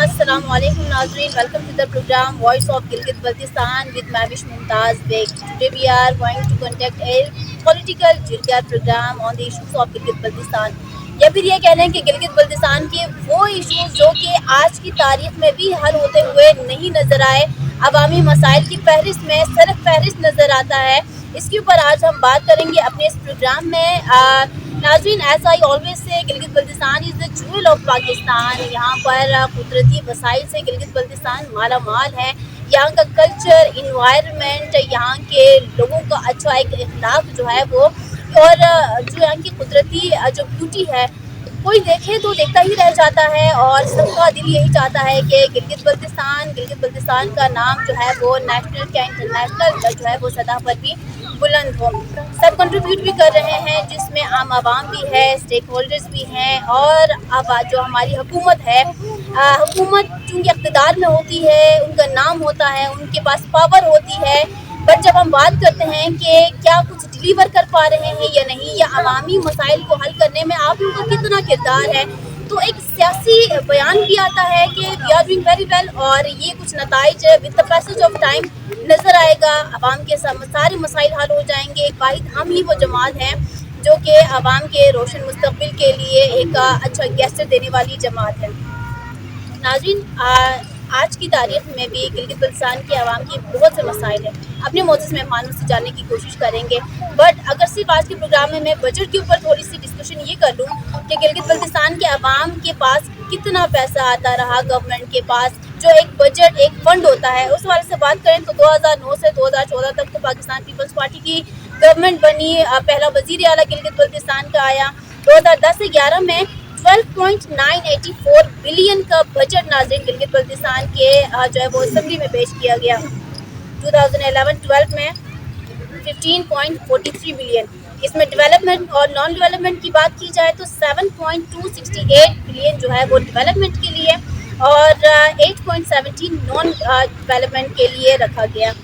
Assalamualaikum Nazreen, welcome to the program Voice of Gilgit Baltistan with Mavish Mumtaz Beg. Today we are going to conduct a political jirgat program on the issues of Gilgit Baltistan. या फिर ये कह लें कि गिलगित बल्तिस्तान के वो issues जो कि आज की तारीख में भी हल होते हुए नहीं नज़र आए, अवामी मसाइल की फहरिस्त में सिर्फ फहरिस्त नज़र आता है। इसके ऊपर आज हम बात करेंगे अपने इस प्रोग्राम में। नाज़रीन, as I always say Gilgit Baltistan is the jewel of Pakistan. यहाँ पर कुदरती वसाइल से गिलगित बल्तिस्तान माला माल है। यहाँ का कल्चर, इन्वायरमेंट, यहाँ के लोगों का अच्छा एक अखलाक जो है वो, और जो यहाँ की कुदरती जो ब्यूटी है, कोई देखे तो देखता ही रह जाता है और सबका दिल यही चाहता है कि गिलगित बल्तिस्तान का नाम जो है वो नेशनल या इंटरनेशनल जो है वो सतह पर भी बुलंद हो। सब कंट्रीब्यूट भी कर रहे हैं, जिसमें आम आवाम भी है, स्टेक होल्डर्स भी हैं, और अब जो हमारी हुकूमत है, हुकूमत चूँकि इक़्तिदार में होती है, उनका नाम होता है, उनके पास पावर होती है, बट जब हम बात करते हैं कि क्या कुछ डिलीवर कर पा रहे हैं या नहीं, या अवामी मसाइल को हल करने में आप लोगों का कितना किरदार है, तो एक सियासी बयान भी आता है कि we are doing very well, और ये कुछ नताइज with the passage of time नज़र आएगा, अवाम के सारे मसाइल हल हो जाएंगे। एक वाहिद हम ही वो जमात हैं जो कि अवाम के रोशन मुस्तकबिल के लिए एक अच्छा गेस्चर देने वाली जमात है। नाज़रीन, आज की तारीख में भी गिलगित बल्तिस्तान के अवाम की बहुत से मसाइल हैं। अपने मोअज़्ज़ज़ मेहमानों से जानने की कोशिश करेंगे, बट अगर सिर्फ आज के प्रोग्राम में मैं बजट के ऊपर थोड़ी सी डिस्कशन ये कर लूँ कि गिलगित बल्तिस्तान के अवाम के पास कितना पैसा आता रहा, गवर्नमेंट के पास जो एक बजट, एक फंड होता है, उस वाले से बात करें तो 2009 से 2014 तक तो पाकिस्तान पीपल्स पार्टी की गवर्नमेंट बनी। पहला वज़ीर आला गिलगित बल्तिस्तान का आया। 2010 से 11 में 12.984 बिलियन का बजट नाज़रीन गिलगित बल्तिस्तान के जो है वो असेंबली में पेश किया गया। 2011-12 में 15.43 बिलियन। इसमें डेवलपमेंट और नॉन डेवलपमेंट की बात की जाए तो 7.268 बिलियन जो है वो डेवलपमेंट के लिए और 8.17 नॉन डेवलपमेंट के लिए रखा गया।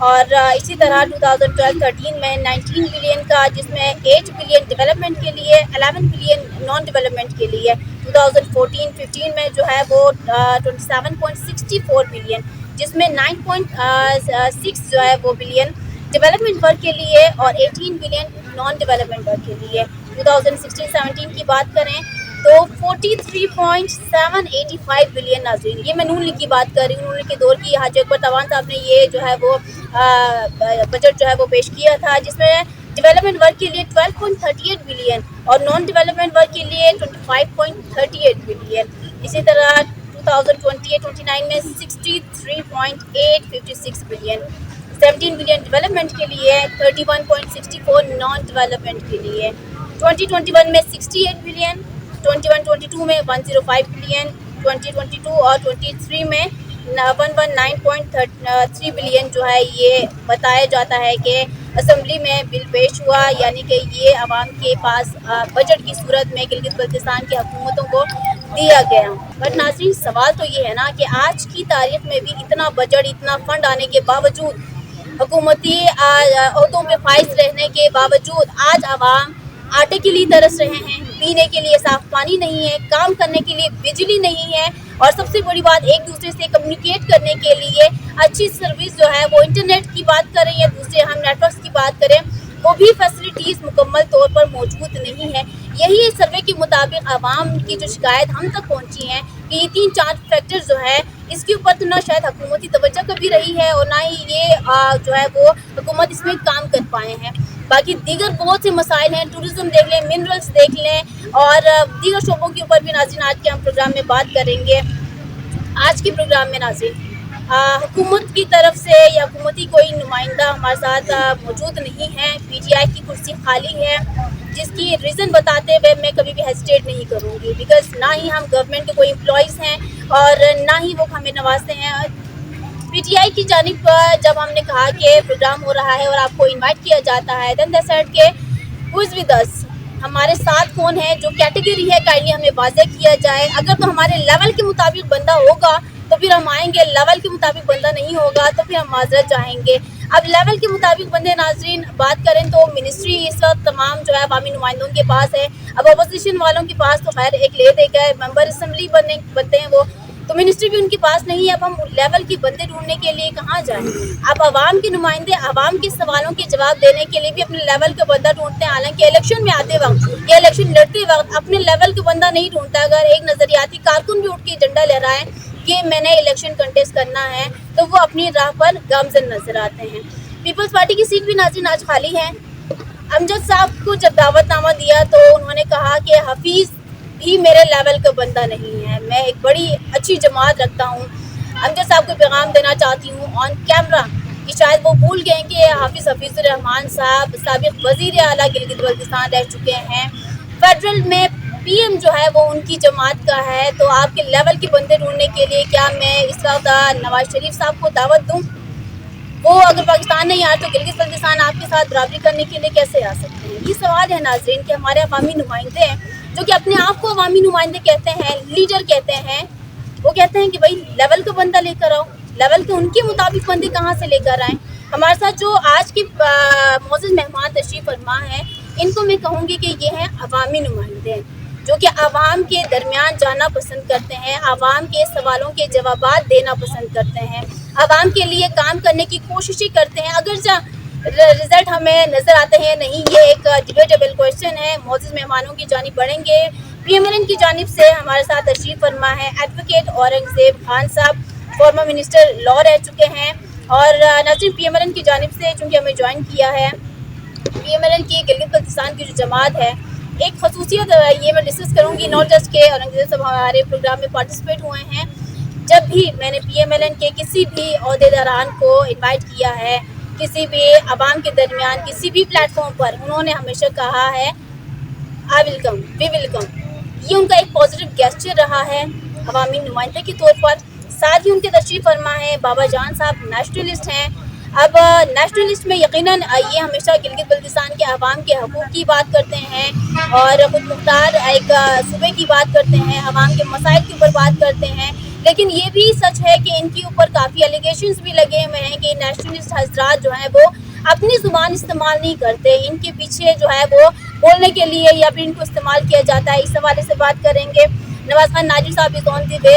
और इसी तरह 2012-13 में 19 बिलियन का, जिसमें 8 बिलियन डेवलपमेंट के लिए, 11 बिलियन नॉन डेवलपमेंट के लिए। 2014-15 में जो है वो 27.64 बिलियन, जिसमें 9.6 जो है वो बिलियन डेवलपमेंट वर्क के लिए और 18 बिलियन नॉन डेवलपमेंट वर्क के लिए। 2016-17 की बात करें तो 43.785 बिलियन। नाज़रीन, ये मैं नून लीग की बात कर रही हूँ। नून लीग के दौर की हाजी अकबर तवान साहब ने ये जो है वो बजट जो है वो पेश किया था, जिसमें डेवलपमेंट वर्क के लिए 12.38 बिलियन और नॉन डेवलपमेंट वर्क के लिए 25.38 बिलियन। इसी तरह 2028-29 में 63.856 बिलियन, 17 बिलियन डेवलपमेंट के लिए, 31.64 नॉन डेवलपमेंट के लिए। 2021 में 68 बिलियन, 21-22 में 105 बिलियन, 2022 और 23 में 119.3 बिलियन जो है ये बताया जाता है कि असेंबली में बिल पेश हुआ, यानी कि ये आवाम के पास बजट की सूरत में गिलगित बल्तिस्तान की हुकूमतों को दिया गया। बट नाज़रीन, सवाल तो ये है ना कि आज की तारीख में भी इतना बजट, इतना फंड आने के बावजूद, हुकूमती अहदों पे फाइज रहने के बावजूद आज आवाम आटे के लिए तरस रहे हैं, पीने के लिए साफ पानी नहीं है, काम करने के लिए बिजली नहीं है, और सबसे बड़ी बात, एक दूसरे से कम्युनिकेट करने के लिए अच्छी सर्विस जो है वो इंटरनेट की बात करें या दूसरे हम नेटवर्क्स की बात करें, वो भी फैसिलिटीज़ मुकम्मल तौर पर मौजूद नहीं है। यही सर्वे के मुताबिक आवाम की जो शिकायत हम तक पहुंची है कि ये 3-4 फैक्टर्स जो है, इसके ऊपर तो ना शायद हुकूमती तवज्जो कभी रही है और ना ही ये जो है वो हुकूमत इसमें काम कर पाए हैं। बाकी दीगर बहुत से मसाइल हैं, टूरिज़्म देख लें, मिनरल्स देख लें, और दीगर शोबों के ऊपर भी नाज़रीन आज के हम प्रोग्राम में बात करेंगे। आज के प्रोग्राम में नाज़रीन हुकूमत की तरफ से या हुकूमती कोई नुमाइंदा हमारे साथ मौजूद नहीं है। PTI की कुर्सी खाली है, जिसकी रीज़न बताते हुए मैं कभी भी हेजिटेट नहीं करूँगी, बिकॉज़ ना ही हम गवर्नमेंट के कोई एम्प्लॉइज़ हैं और ना ही वो हमें नवाजते हैं। PTI की जानिब पर जब हमने कहा कि प्रोग्राम हो रहा है और आपको इनवाइट किया जाता है, देन दे सेड के हु इज़ विद अस, हमारे साथ कौन है, जो कैटेगरी है काइंडली हमें वाज़ेह किया जाए। अगर तो हमारे लेवल के मुताबिक बंदा होगा तो फिर हम आएंगे। लेवल के मुताबिक बंदा नहीं होगा तो फिर हम माजरत चाहेंगे। अब लेवल के मुताबिक बंदे नाजरीन बात करें तो मिनिस्ट्री इस वक्त तमाम जो है अवामी नुमाइंदों के पास है। अब अपोजिशन वालों के पास तो खैर एक ले देकर है, मेंबर असम्बली बनते हैं वो, तो मिनिस्ट्री भी उनके पास नहीं है। अब हम लेवल के बंदे ढूंढने के लिए कहाँ जाएं? अब आवाम के नुमाइंदे आवाम के सवालों के जवाब देने के लिए भी अपने लेवल का बंदा ढूंढते हैं। हालांकि इलेक्शन में आते वक्त या इलेक्शन लड़ते वक्त अपने लेवल का बंदा नहीं ढूंढता। अगर एक नजरियाती कारकुन भी उठ के झंडा लहराए कि मैंने इलेक्शन कंटेस्ट करना है तो वो अपनी राह पर गामजन नजर आते हैं। पीपल्स पार्टी की सीट भी नाज़रीन आज खाली है। अमजद साहब को जब दावतनामा दिया तो उन्होंने कहा कि हफीज़ भी मेरे लेवल का बंदा नहीं है, मैं एक बड़ी अच्छी जमात रखता हूँ। अमजद साहब को पैगाम देना चाहती हूँ ऑन कैमरा कि शायद वो भूल गए कि हफीज़ुर रहमान साहब साबिक़ वज़ीर आला गिलगित बल्तिस्तान रह चुके हैं। फेडरल में पीएम जो है वो उनकी जमात का है। तो आपके लेवल के बंदे ढूंढने के लिए क्या मैं इस वक्त नवाज शरीफ साहब को दावत दूँ? वो अगर पाकिस्तान नहीं आए तो गिलगित बल्तिस्तान आपके साथ बराबरी करने के लिए कैसे आ सकते हैं? ये सवाल है नाज़रीन कि हमारे अवामी नुमाइंदे हैं जो कि अपने आप को अवामी नुमाइंदे कहते हैं, लीडर कहते हैं, वो कहते हैं कि भाई लेवल का बंदा लेकर आओ। लेवल के उनके मुताबिक बंदे कहाँ से लेकर आएँ? हमारे साथ जो आज के मोअज़्ज़ज़ मेहमान तशरीफ़ फरमा हैं, इनको मैं कहूँगी कि ये हैं अवामी नुमाइंदे जो कि आवाम के दरमियान जाना पसंद करते हैं, आवाम के सवालों के जवाब देना पसंद करते हैं, आवाम के लिए काम करने की कोशिशें करते हैं। अगर रिजल्ट हमें नज़र आते हैं नहीं, ये एक डिबेटेबल क्वेश्चन है। मोअज़्ज़ज़ मेहमानों की जानिब बढ़ेंगे। पीएमएलएन की जानिब से हमारे साथ तशरीफ़ फरमा है एडवोकेट औरंगज़ेब खान साहब, फॉर्मर मिनिस्टर लॉ रह चुके हैं। और नाज़रीन पीएमएलएन की जानिब से चूँकि हमें ज्वाइन किया है, पीएमएलएन की गिलगित बल्तिस्तान की जो जमात है, एक खसूसियत ये मैं डिस्कस करूँगी, नॉट जस्ट के औरंगज़ेब साहब हमारे प्रोग्राम में पार्टिसिपेट हुए हैं। जब भी मैंने पीएमएलएन के किसी भी अहदेदारान को इनवाइट किया है, किसी भी आवाम के दरमियान किसी भी प्लेटफॉर्म पर, उन्होंने हमेशा कहा है I will come, we will come. ये उनका एक पॉजिटिव गेस्चर रहा है अवामी नुमाइंदे के तौर पर। साथ ही उनके तशरीफ़ फरमा है बाबा जान साहब, नेशनलिस्ट हैं। अब नेशनलिस्ट में यकीनन ये हमेशा गिलगित बल्तिस्तान के अवाम के हकूक़ की बात करते हैं और खुद मुख्तार एक सूबे की बात करते हैं, अवाम के मसाइल के ऊपर बात करते हैं। लेकिन ये भी सच है कि इनके ऊपर काफ़ी एलिगेशंस भी लगे हुए हैं कि नेशनलिस्ट हजरात जो हैं वो अपनी ज़ुबान इस्तेमाल नहीं करते, इनके पीछे जो है वो बोलने के लिए या फिर इनको इस्तेमाल किया जाता है। इस हवाले से बात करेंगे। नवाज खान नाजिर साहब इज़ ऑन द वे,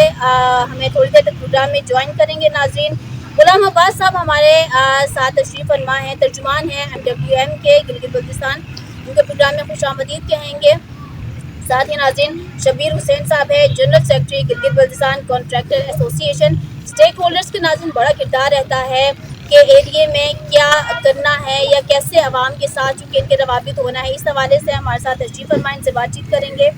हमें थोड़ी देर तक प्रोग्राम में ज्वाइन करेंगे। नाज़रीन गुलाम अब्बास साहब हमारे साथ तशरीफ़ फरमा हैं, तर्जुमान हैं MWM के गिलगित बल्तिस्तान, उनके प्रोग्राम में खुशामदीद कहेंगे। साथ ही नाज़रीन शबीर हुसैन साहब है, general secretary Gilgit Baltistan contractor association. Stakeholders के नाज़रीन बड़ा किरदार रहता है कि एरिए में क्या करना है या कैसे आवाम के साथ चूँकि इनके रवाबित होना है। इस हवाले से हमारे साथ तशरीफ़ फरमा, इनसे बातचीत करेंगे।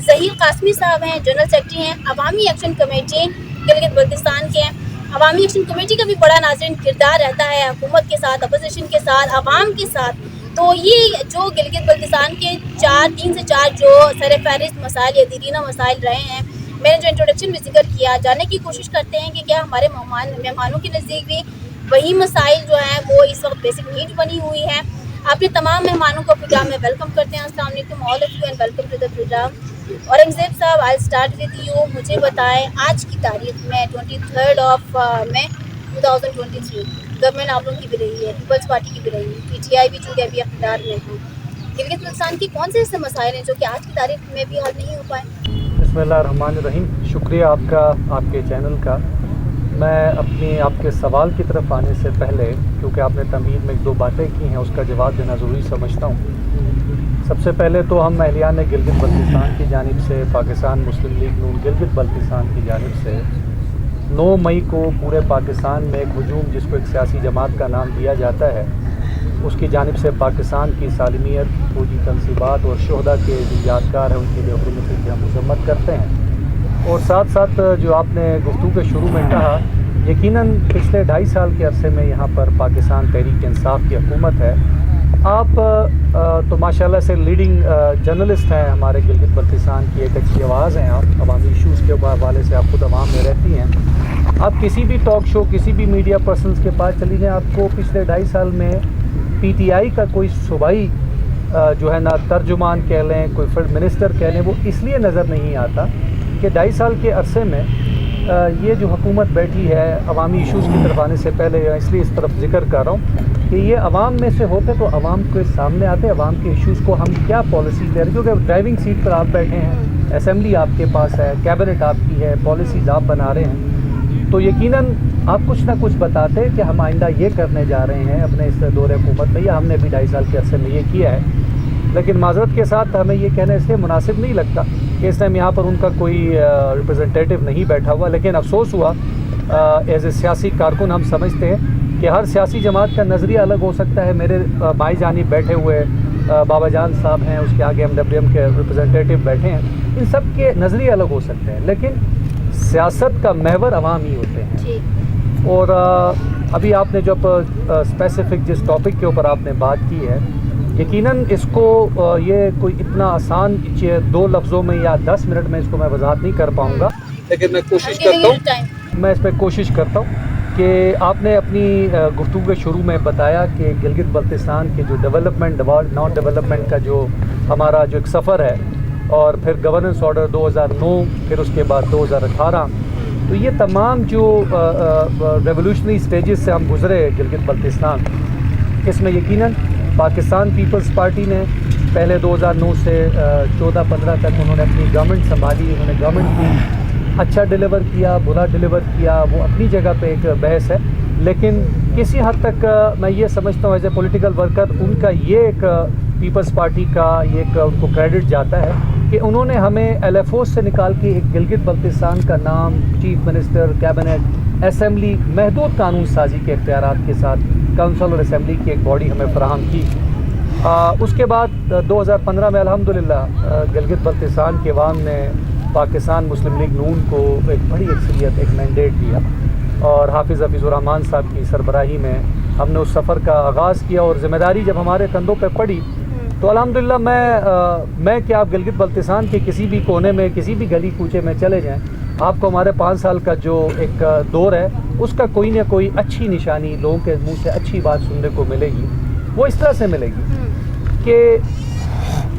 ज़हीर कासमी साहब हैं, जनरल सेक्रेटरी हैं अवामी एक्शन कमेटी गिलगित बल्तिस्तान के। अवामी एक्शन कमेटी का भी बड़ा नाज़रीन किरदार रहता है हुकूमत के साथ, अपोजिशन के साथ, आवाम के साथ। तो ये जो गिलगित बल्तिस्तान के 3 से 4 जो सर फहरिस्त मसाइल या दीरीना मसाइल रहे हैं, मैंने जो इंट्रोडक्शन में जिक्र किया, जानने की कोशिश करते हैं कि क्या हमारे मेहमानों के नज़दीक भी वही मसाइल जो हैं वो इस वक्त बेसिक नीड बनी हुई है। अपने तमाम मेहमानों को प्रोग्राम में वेलकम करते हैं। अस्सलाम वालेकुम all of you and welcome to the programme. Aurangzeb sahab, I start with you. मुझे बताएं आज की तारीख में 23 मई 2023 गवर्नमेंट आप लोगों की भी रही है, पीपल्स पार्टी की भी रही है, PTI भी चूँकि अभी इक़्तिदार में है। गिलगित बल्तिस्तान की कौन से ऐसे मसाइल हैं जो कि आज की तारीख में भी हल नहीं हो पाए? बिस्मिल्लाहिर्रहमानिर्रहीम। शुक्रिया आपका, आपके चैनल का। मैं आपके सवाल की तरफ आने से पहले, क्योंकि आपने तमहीद में 1-2 बातें की हैं, उसका जवाब देना ज़रूरी समझता हूँ। सबसे पहले तो हम अहलियान गिलगित बल्तिस्तान की जानिब से, पाकिस्तान मुस्लिम लीग नून गिलगित बल्तिस्तान की जानिब से 9 मई को पूरे पाकिस्तान में एक हजूम, जिसको एक सियासी जमात का नाम दिया जाता है, उसकी जानिब से पाकिस्तान की सालमियत, फौजी तनसीबात और शोहदा के जो यादगार हैं उनके लिए हुकूमत की हम मजम्मत करते हैं। और साथ साथ जो आपने गुफ्तगू के शुरू में कहा, यकीनन पिछले 2.5 साल के अरसे में यहाँ पर पाकिस्तान तहरीक इंसाफ की हुकूमत है। आप तो माशाल्लाह से लीडिंग जर्नलिस्ट हैं, हमारे गिलगित बल्तिस्तान की एक अच्छी आवाज़ हैं आप, अवामी इशूज़ के हवाले से आप खुद अवाम में रहती हैं। आप किसी भी टॉक शो, किसी भी मीडिया पर्सनस के पास चली जाएँ, आपको पिछले 2.5 साल में PTI का कोई सूबाई जो है ना तर्जुमान कह लें, कोई फील्ड मिनिस्टर कह लें, वो इसलिए नज़र नहीं आता कि 2.5 साल के अरसे में ये जो हुकूमत बैठी है अवामी इशूज़ की तरफ आने से पहले इसलिए इस तरफ जिक्र कर रहा हूँ कि ये अवाम में से होते तो अवाम के सामने आते, अवाम के इश्यूज़ को हम क्या पॉलिसी दे रहे हैं, क्योंकि ड्राइविंग सीट पर आप बैठे हैं, असेंबली आपके पास है, कैबिनेट आपकी है, पॉलिसीज़ आप बना रहे हैं, तो यकीनन आप कुछ ना कुछ बताते कि हम आइंदा ये करने जा रहे हैं अपने इस दौरे हुकूमत में, या हमने भी 2.5 साल के अरसे में ये किया है। लेकिन माजरत के साथ हमें ये कहना इसलिए मुनासिब नहीं लगता कि इस टाइम यहाँ पर उनका कोई रिप्रेजेंटेटिव नहीं बैठा हुआ, लेकिन अफसोस हुआ एज ए सियासी कारकुन हम समझते हैं कि हर सियासी जमात का नज़रिया अलग हो सकता है। मेरे भाई जानी बैठे हुए बाबा जान साहब हैं, उसके आगे MWM के रिप्रेजेंटेटिव बैठे हैं, इन सब के नज़रिए अलग हो सकते हैं, लेकिन सियासत का महवर अवाम ही होते हैं। और अभी आपने जब स्पेसिफिक जिस टॉपिक के ऊपर आपने बात की है, यकीनन इसको ये कोई इतना आसान 2 लफ्ज़ों में या 10 मिनट में इसको मैं वजाहत नहीं कर पाऊँगा, लेकिन मैं कोशिश करता हूँ, मैं इस पर कोशिश करता हूँ कि आपने अपनी गुफ्तगू के शुरू में बताया कि गिलगित बल्तिस्तान के जो डेवलपमेंट नॉन डेवलपमेंट का जो हमारा जो एक सफ़र है, और फिर गवर्नेंस ऑर्डर 2009, फिर उसके बाद 2018, तो ये तमाम जो रेवोल्यूशनरी स्टेजेस से हम गुज़रे गिलगित बल्तिस्तान, इसमें यकीनन पाकिस्तान पीपल्स पार्टी ने पहले 2009 से 14-15 तक उन्होंने अपनी गवर्नमेंट संभाली, उन्होंने गवर्नमेंट की अच्छा डिलीवर किया, बुरा डिलीवर किया, वो अपनी जगह पे एक बहस है, लेकिन किसी हद तक मैं ये समझता हूँ एज ए पॉलिटिकल वर्कर उनका ये एक पीपल्स पार्टी का ये एक उनको क्रेडिट जाता है कि उन्होंने हमें LFO से निकाल के एक गिलगित बल्तिस्तान का नाम, चीफ मिनिस्टर, कैबिनेट, असेंबली, महदूद कानून साजी के इख्तियारात के साथ काउंसिल और असेंबली की एक बॉडी हमें फराहम की। उसके बाद 2015 में अल्हम्दुलिल्लाह गिलगित बल्तिस्तान के अवाम ने पाकिस्तान मुस्लिम लीग नून को एक बड़ी अक्सरियत एक मैंडेट दिया, और हाफिज़ हफीज़ुर रहमान साहब की सरबराही में हमने उस सफ़र का आगाज़ किया, और ज़िम्मेदारी जब हमारे कंधों पे पड़ी तो अल्हम्दुलिल्लाह मैं क्या, आप गिलगित बल्तिस्तान के किसी भी कोने में, किसी भी गली कूचे में चले जाएं, आपको हमारे 5 साल का जो एक दौर है उसका कोई ना कोई अच्छी निशानी, लोगों के मुंह से अच्छी बात सुनने को मिलेगी। वो इस तरह से मिलेगी कि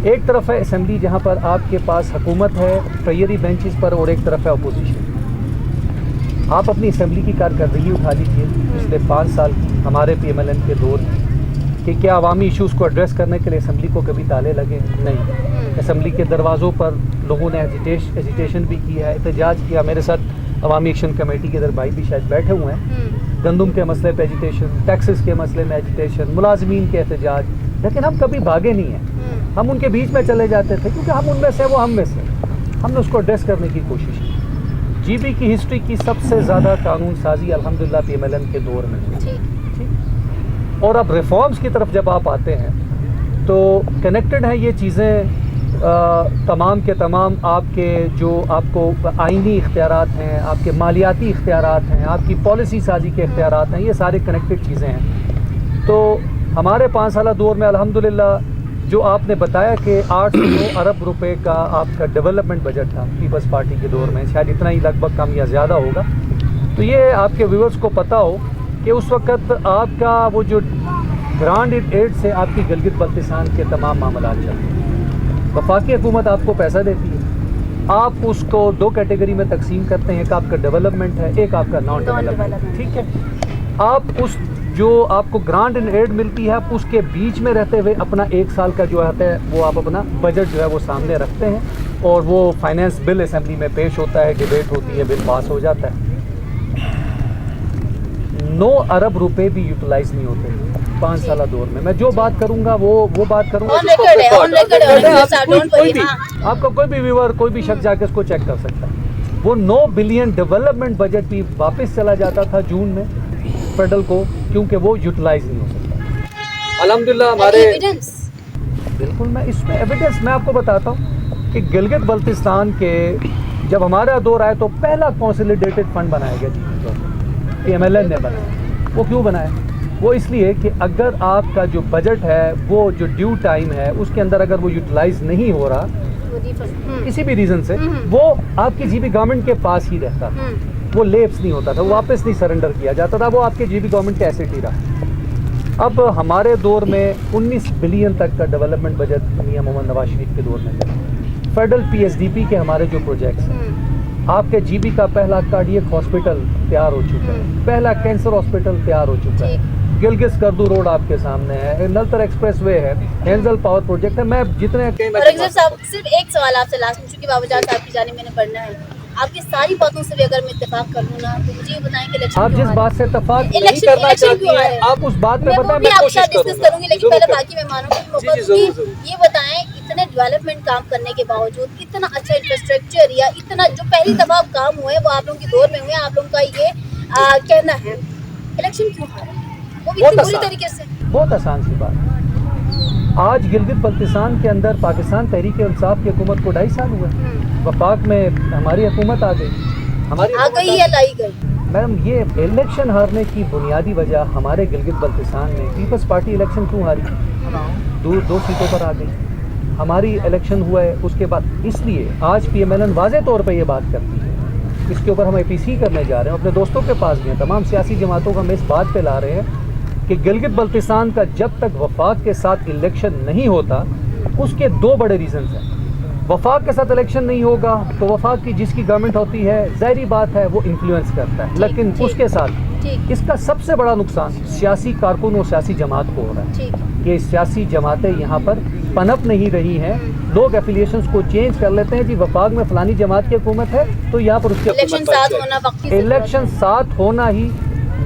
एक तरफ है असेंबली जहाँ पर आपके पास हुकूमत है प्रेयरी बेंचेस पर, और एक तरफ है अपोजिशन। आप अपनी असेंबली की कारकर्दगी उठा लीजिए पिछले 5 साल हमारे PMLN के दौर कि क्या अवामी इश्यूज़ को एड्रेस करने के लिए असेंबली को कभी ताले लगे? नहीं। असेंबली के दरवाज़ों पर लोगों ने एजिटेशन भी किया है, एहतजाज किया। मेरे साथ अवामी एक्शन कमेटी के इधर भाई भी शायद बैठे हुए हैं, गंदुम के मसले पे एजिटेशन, टैक्सेस के मसले में एजिटेशन, मुलाजमीन के एहतजाज, लेकिन हम कभी भागे नहीं हैं, हम उनके बीच में चले जाते थे क्योंकि हम उनमें से, वो हम में से, हमने उसको एड्रेस करने की कोशिश की। GB की हिस्ट्री की सबसे ज़्यादा कानून साजी अल्हम्दुलिल्लाह PMLN के दौर में हुई। और अब रिफॉर्म्स की तरफ जब आप आते हैं तो कनेक्टेड हैं ये चीज़ें तमाम के तमाम, आपके जो आपको आइनी इख्तियारात हैं, आपके मालियाती इख्तियारात हैं, आपकी पॉलिसी साजी के इख्तियारात हैं, ये सारे कनेक्टेड चीज़ें हैं। तो हमारे 5 साल दौर में अल्हम्दुलिल्लाह जो आपने बताया कि 809 अरब रुपए का आपका डेवलपमेंट बजट था पीपल्स पार्टी के दौर में, शायद इतना ही लगभग कम या ज़्यादा होगा। तो ये आपके व्यूअर्स को पता हो कि उस वक़्त आपका वो जो ग्रांड एड से आपकी गिलगित बल्तिस्तान के तमाम मामला चलते हैं। वफाकी हुकूमत आपको पैसा देती है, आप उसको 2 कैटेगरी में तकसीम करते हैं, एक आपका डेवलपमेंट है, एक आपका नॉन डेवलपमेंट, ठीक है। आप उस जो आपको ग्रांट एंड एड मिलती है, आप उसके बीच में रहते हुए अपना 1 साल का जो आता है वो आप अपना बजट जो है वो सामने रखते हैं, और वो फाइनेंस बिल असेंबली में पेश होता है, डिबेट होती है, बिल पास हो जाता है। 9 अरब रुपए भी यूटिलाइज नहीं होते 5 साल दौर में। मैं जो बात करूंगा वो बात करूंगा, आपका कोई भी व्यूअर, कोई भी शख्स जाके उसको चेक कर सकता है। वो 9 बिलियन डेवलपमेंट बजट भी वापस चला जाता था जून में फेडरल को, क्योंकि वो यूटिलाइज नहीं हो सकता। अल्हम्दुलिल्लाह हमारे बिल्कुल, मैं इसमें एविडेंस मैं आपको बताता हूँ कि गिलगित बल्तिस्तान के जब हमारा दौर आया तो पहला कंसोलिडेटेड फंड बनाया गया जी, PMLN ने बनाया। वो क्यों बनाया? वो इसलिए कि अगर आपका जो बजट है, वो जो ड्यू टाइम है, उसके अंदर अगर वो यूटिलाइज नहीं हो रहा किसी भी रीज़न से, वो आपकी GB गवर्नमेंट के पास ही रहता था, वो लेप्स नहीं होता था, वो वापस नहीं सरेंडर किया जाता था, वो आपके GB गवर्नमेंट के एसेट ही रहा। अब हमारे दौर में 19 बिलियन तक का डेवलपमेंट बजट मियां मोहम्मद नवाज शरीफ के दौर में था। फेडरल PSDP के हमारे जो प्रोजेक्ट्स हैं, आपके जीबी का पहला कार्डियक हॉस्पिटल तैयार हो चुका है, पहला कैंसर हॉस्पिटल तैयार हो चुका है, गिलगित स्कर्दू रोड आपके सामने है, नलतर एक्सप्रेसवे है, हेंजल पावर प्रोजेक्ट है। मैं जितने साहब सिर्फ एक सवाल आपसे लास्ट में, चूंकि बाबाजान साहब की जाने मैंने पढ़ना है, आपकी सारी बातों से भी अगर मैं इत्तेफाक करूँ ना, तो मुझे ये बताएं कि इलेक्शन आप जिस बात से इत्तेफाक नहीं इलेक्शन करना चाहती क्यों आ हैं, रहा है? आप उस बात पे मैं बताएं, वो भी मैं आपके कोशिश साथ डिस्कस करूंगा। करूंगी, लेकिन पहले बाकी मेहमानों को मौका दूंगी। ये बताएं, इतने डेवलपमेंट काम करने के बावजूद, इतना अच्छा इंफ्रास्ट्रक्चर या इतना जो पहली दफा काम हुए वो आप लोगों के दौर में हुए, आप लोगों का ये कहना है, इलेक्शन क्यों हारा? वो भी इतनी बुरी तरीके से। बहुत आसान सी बात, आज गिलगित बल्तिस्तान के अंदर पाकिस्तान तहरीक इंसाफ की हुकूमत को 2.5 साल हुए, वफाक में हमारी हुकूमत आ गई, हमारी आ गई या लाई गई? मैडम, ये इलेक्शन हारने की बुनियादी वजह हमारे गिलगित बल्तिस्तान में पीपल्स पार्टी इलेक्शन क्यों हारी, दो सीटों पर आ गई, हमारी इलेक्शन हुआ है उसके बाद। इसलिए आज PMLN वाज़े तौर पर ये बात करती है, इसके ऊपर हम APC करने जा रहे हैं, अपने दोस्तों के पास भी हैं, तमाम सियासी जमातों को हम इस बात पे ला रहे हैं कि गिलगित बल्तिस्तान का जब तक वफाक के साथ इलेक्शन नहीं होता, उसके 2 बड़े रीजंस हैं। वफाक के साथ इलेक्शन नहीं होगा तो वफाक की जिसकी गवर्नमेंट होती है, ज़ाहिरी बात है वो इन्फ्लुएंस करता है, लेकिन उसके साथ इसका सबसे बड़ा नुकसान सियासी कारकुन और सियासी जमात को हो रहा है कि सियासी जमातें यहाँ पर पनप नहीं रही हैं, लोग एफिलिएशंस को चेंज कर लेते हैं, जी वफाक में फलानी जमात की हुकूमत है तो यहाँ पर उसकी इलेक्शन साथ होना ही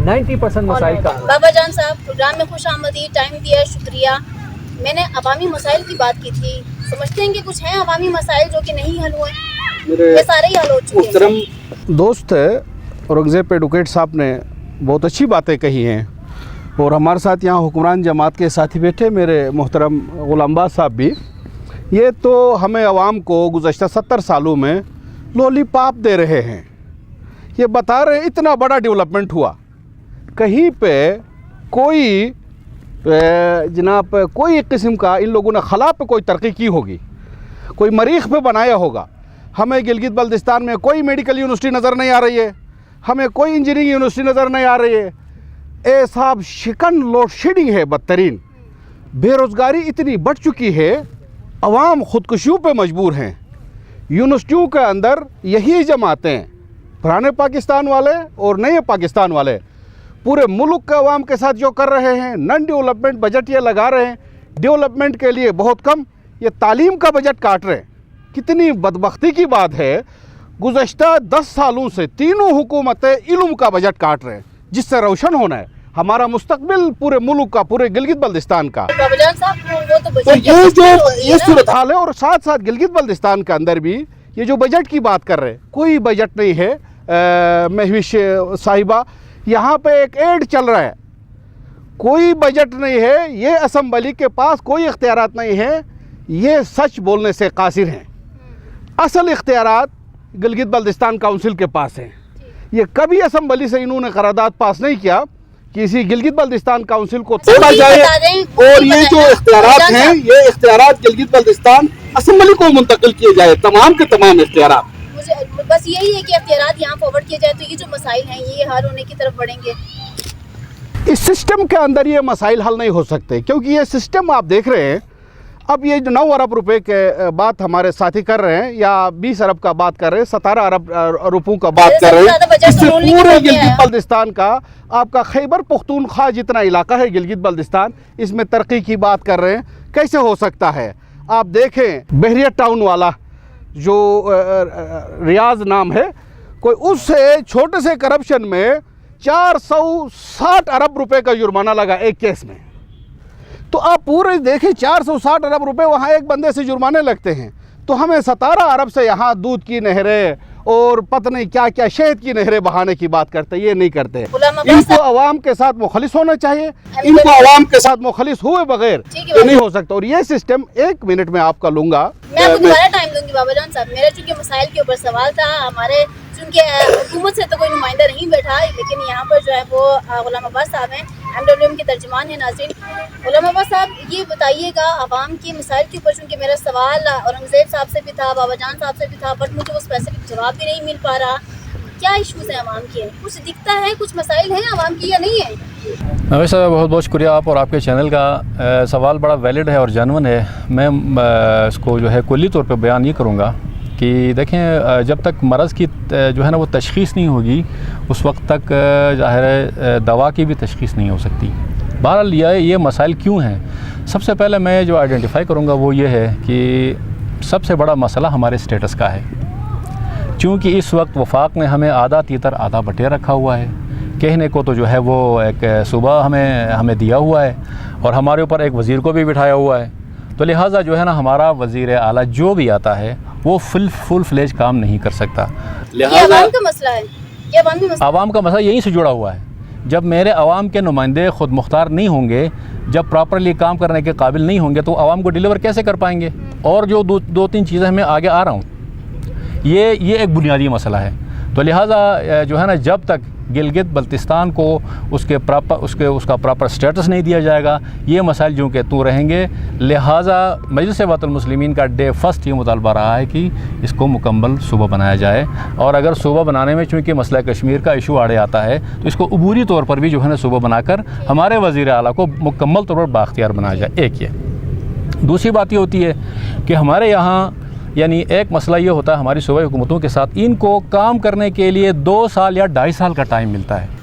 90% मसाइल का। बाबाजान साहब, प्रोग्राम में खुश आमदीद, टाइम दिया, शुक्रिया। मैंने अवामी मसाइल की बात की थी, समझते हैं कि कुछ हैं अवामी मसाइल जो कि नहीं हल हुए, ये सारे ही हल हो चुके हैं। दोस्त औरंगज़ेब एडवोकेट साहब ने बहुत अच्छी बातें कही हैं, और हमारे साथ यहाँ हुक्मरान जमात के साथी बैठे मेरे मोहतरम गुलामबाज साहब भी, ये तो हमें आवाम को गुज़श्ता 70 सालों में लॉलीपॉप दे रहे हैं, ये बता रहे हैं इतना बड़ा डेवलपमेंट हुआ, कहीं पे कोई जनाब कोई एक किस्म का इन लोगों ने खला पे कोई तरक्की की होगी, कोई मरीख पे बनाया होगा। हमें गिलगित बल्तिस्तान में कोई मेडिकल यूनिवर्सिटी नज़र नहीं आ रही है, हमें कोई इंजीनियरिंग यूनिवर्सिटी नज़र नहीं आ रही है। ए साहब, शिकन लोड शेडिंग है बदतरीन, बेरोज़गारी इतनी बढ़ चुकी है, अवाम ख़ुदकुशियों पे मजबूर हैं। यूनिवर्सिटियों के अंदर यही जमातें, पुराने पाकिस्तान वाले और नए पाकिस्तान वाले, पूरे मुल्क के अवाम के साथ जो कर रहे हैं, नॉन डेवलपमेंट बजट ये लगा रहे हैं, डेवलपमेंट के लिए बहुत कम, ये तालीम का बजट काट रहे हैं। कितनी बदबख्ती की बात है, गुज़श्ता 10 सालों से तीनों हुकूमतें इल्म का बजट काट रहे हैं, जिससे रोशन होना है हमारा मुस्तकबिल पूरे मुल्क का, पूरे गिलगित बल्तिस्तान का। तो ये जो ये सूरत हाल है, और साथ साथ गिलगित बल्तिस्तान के अंदर भी ये जो बजट की बात कर रहे हैं, कोई बजट नहीं है। महविश साहिबा, यहाँ पे एक एड चल रहा है, कोई बजट नहीं है, ये असम्बली के पास कोई इख्तियारात नहीं है, ये सच बोलने से कासिर हैं। असल इख्तियारात गिलगित बल्तिस्तान काउंसिल के पास हैं। ये कभी असम्बली से इन्होंने करारदाद पास नहीं किया कि इसी गिलगित बल्तिस्तान काउंसिल को तोड़ा जाए, और ये जो इख्तियारात हैं, ये इख्तियारात गिलगित बल्तिस्तान असम्बली को मुंतकिल किए जाए, तमाम के तमाम इख्तियारात। मुझे बस यही है कि इख्तियारात यहाँ फॉरवर्ड किए जाए तो ये जो मसाइल हैं ये हल होने की तरफ बढ़ेंगे। इस सिस्टम के अंदर ये मसाइल हल नहीं हो सकते, क्योंकि ये सिस्टम आप देख रहे हैं, अब ये 9 अरब रुपए के बात हमारे साथी कर रहे हैं, या 20 अरब का बात कर रहे हैं, 17 अरब रुपयों का बात कर रहे हैं। इससे पूरे गिलगित बल्तिस्तान का, आपका खैबर पुख्तूनख्वा जितना इलाका है गिलगित बल्तिस्तान, इसमें तरक्की की बात कर रहे हैं। कैसे हो सकता है? आप देखें बहरिया टाउन वाला जो रियाज नाम है, कोई उससे छोटे से करप्शन में 460 अरब रुपए का जुर्माना लगा एक केस में। तो आप पूरे देखें, 460 अरब रुपए वहाँ एक बंदे से जुर्माने लगते हैं, तो हमें 17 अरब से यहाँ दूध की नहरें और पता नहीं क्या क्या शहद की नहरें बहाने की बात करते, ये नहीं करते। इनको आवाम के साथ मुखलिस होना चाहिए, इनको आवाम के साथ मुखलिस हुए बगैर ये नहीं हो सकता। और ये सिस्टम 1 मिनट में आपका लूंगा, मैं आपको दोबारा टाइम दूंगी बाबाजान साहब। मेरा चूंकि मसाइल के ऊपर सवाल था, हमारे चूंकि हुकूमत से तो कोई नुमाइंदा नहीं बैठा, लेकिन यहाँ पर जो है वो गुलामबाज साहब हैं, MWM के तर्जुमान हैं। नाज़रीन, गुलामबाज साहब ये बताइएगा, आवाम की मसाइल के ऊपर चूँकि मेरा सवाल औरंगज़ेब साहब से भी था, बाबाजान साहब से भी था, बट मुझे वो स्पेसिफिक जवाब भी नहीं मिल पा रहा। क्या इशूज़ हैं आवाम के? कुछ दिखता है, कुछ मसाइल हैं आवाम की या नहीं है? नवेश साहब, बहुत बहुत शुक्रिया आप और आपके चैनल का। सवाल बड़ा वैलिड है और जेन्युइन है। मैं इसको जो है कुल्ली तौर पे बयान ये करूँगा कि देखें जब तक मरज़ की जो है ना वो तशख़ीस नहीं होगी उस वक्त तक ज़ाहिर है दवा की भी तशख़ीस नहीं हो सकती। बहरहाल ये मसाइल क्यों हैं, सबसे पहले मैं जो आइडेंटिफाई करूँगा वो ये है कि सबसे बड़ा मसला हमारे स्टेटस का है। क्योंकि इस वक्त वफाक ने हमें आधा तीतर आधा बटेर रखा हुआ है। कहने को तो जो है वो एक सूबा हमें दिया हुआ है और हमारे ऊपर एक वज़ीर को भी बिठाया हुआ है। तो लिहाजा जो है ना हमारा वज़ीर आला जो भी आता है वो फुल फ्लेज काम नहीं कर सकता। लिहाजा आवाम का मसला है, ये आवाम का मसला यहीं से जुड़ा हुआ है। जब मेरे आवाम के नुमाइंदे ख़ुद मुख्तार नहीं होंगे, जब प्रॉपरली काम करने के काबिल नहीं होंगे तो आवाम को डिलीवर कैसे कर पाएंगे। और जो दो तीन चीज़ें मैं आगे आ रहा हूँ, ये एक बुनियादी मसला है। तो लिहाजा जो है ना जब तक गिलगित बल्तिस्तान को उसका प्रॉपर स्टेटस नहीं दिया जाएगा, ये मसाइल जो कि तू रहेंगे। लिहाजा मजलिस वतन मुस्लिमीन का डे फर्स्ट ये मुतालबा रहा है कि इसको मुकम्मल सूबा बनाया जाए। और अगर सूबा बनाने में चूँकि मसला कश्मीर का इशू आड़े आता है तो इसको अबूरी तौर पर भी जो है ना सूबा बनाकर हमारे वज़ीर आला को मुकम्मल तौर पर बाख्तियार बनाया जाए। एक ये। दूसरी बात ये होती है कि हमारे यहाँ यानी एक मसला ये होता है हमारी सूबाई हुकूमतों के साथ, इनको काम करने के लिए 2 साल या 2.5 साल का टाइम मिलता है।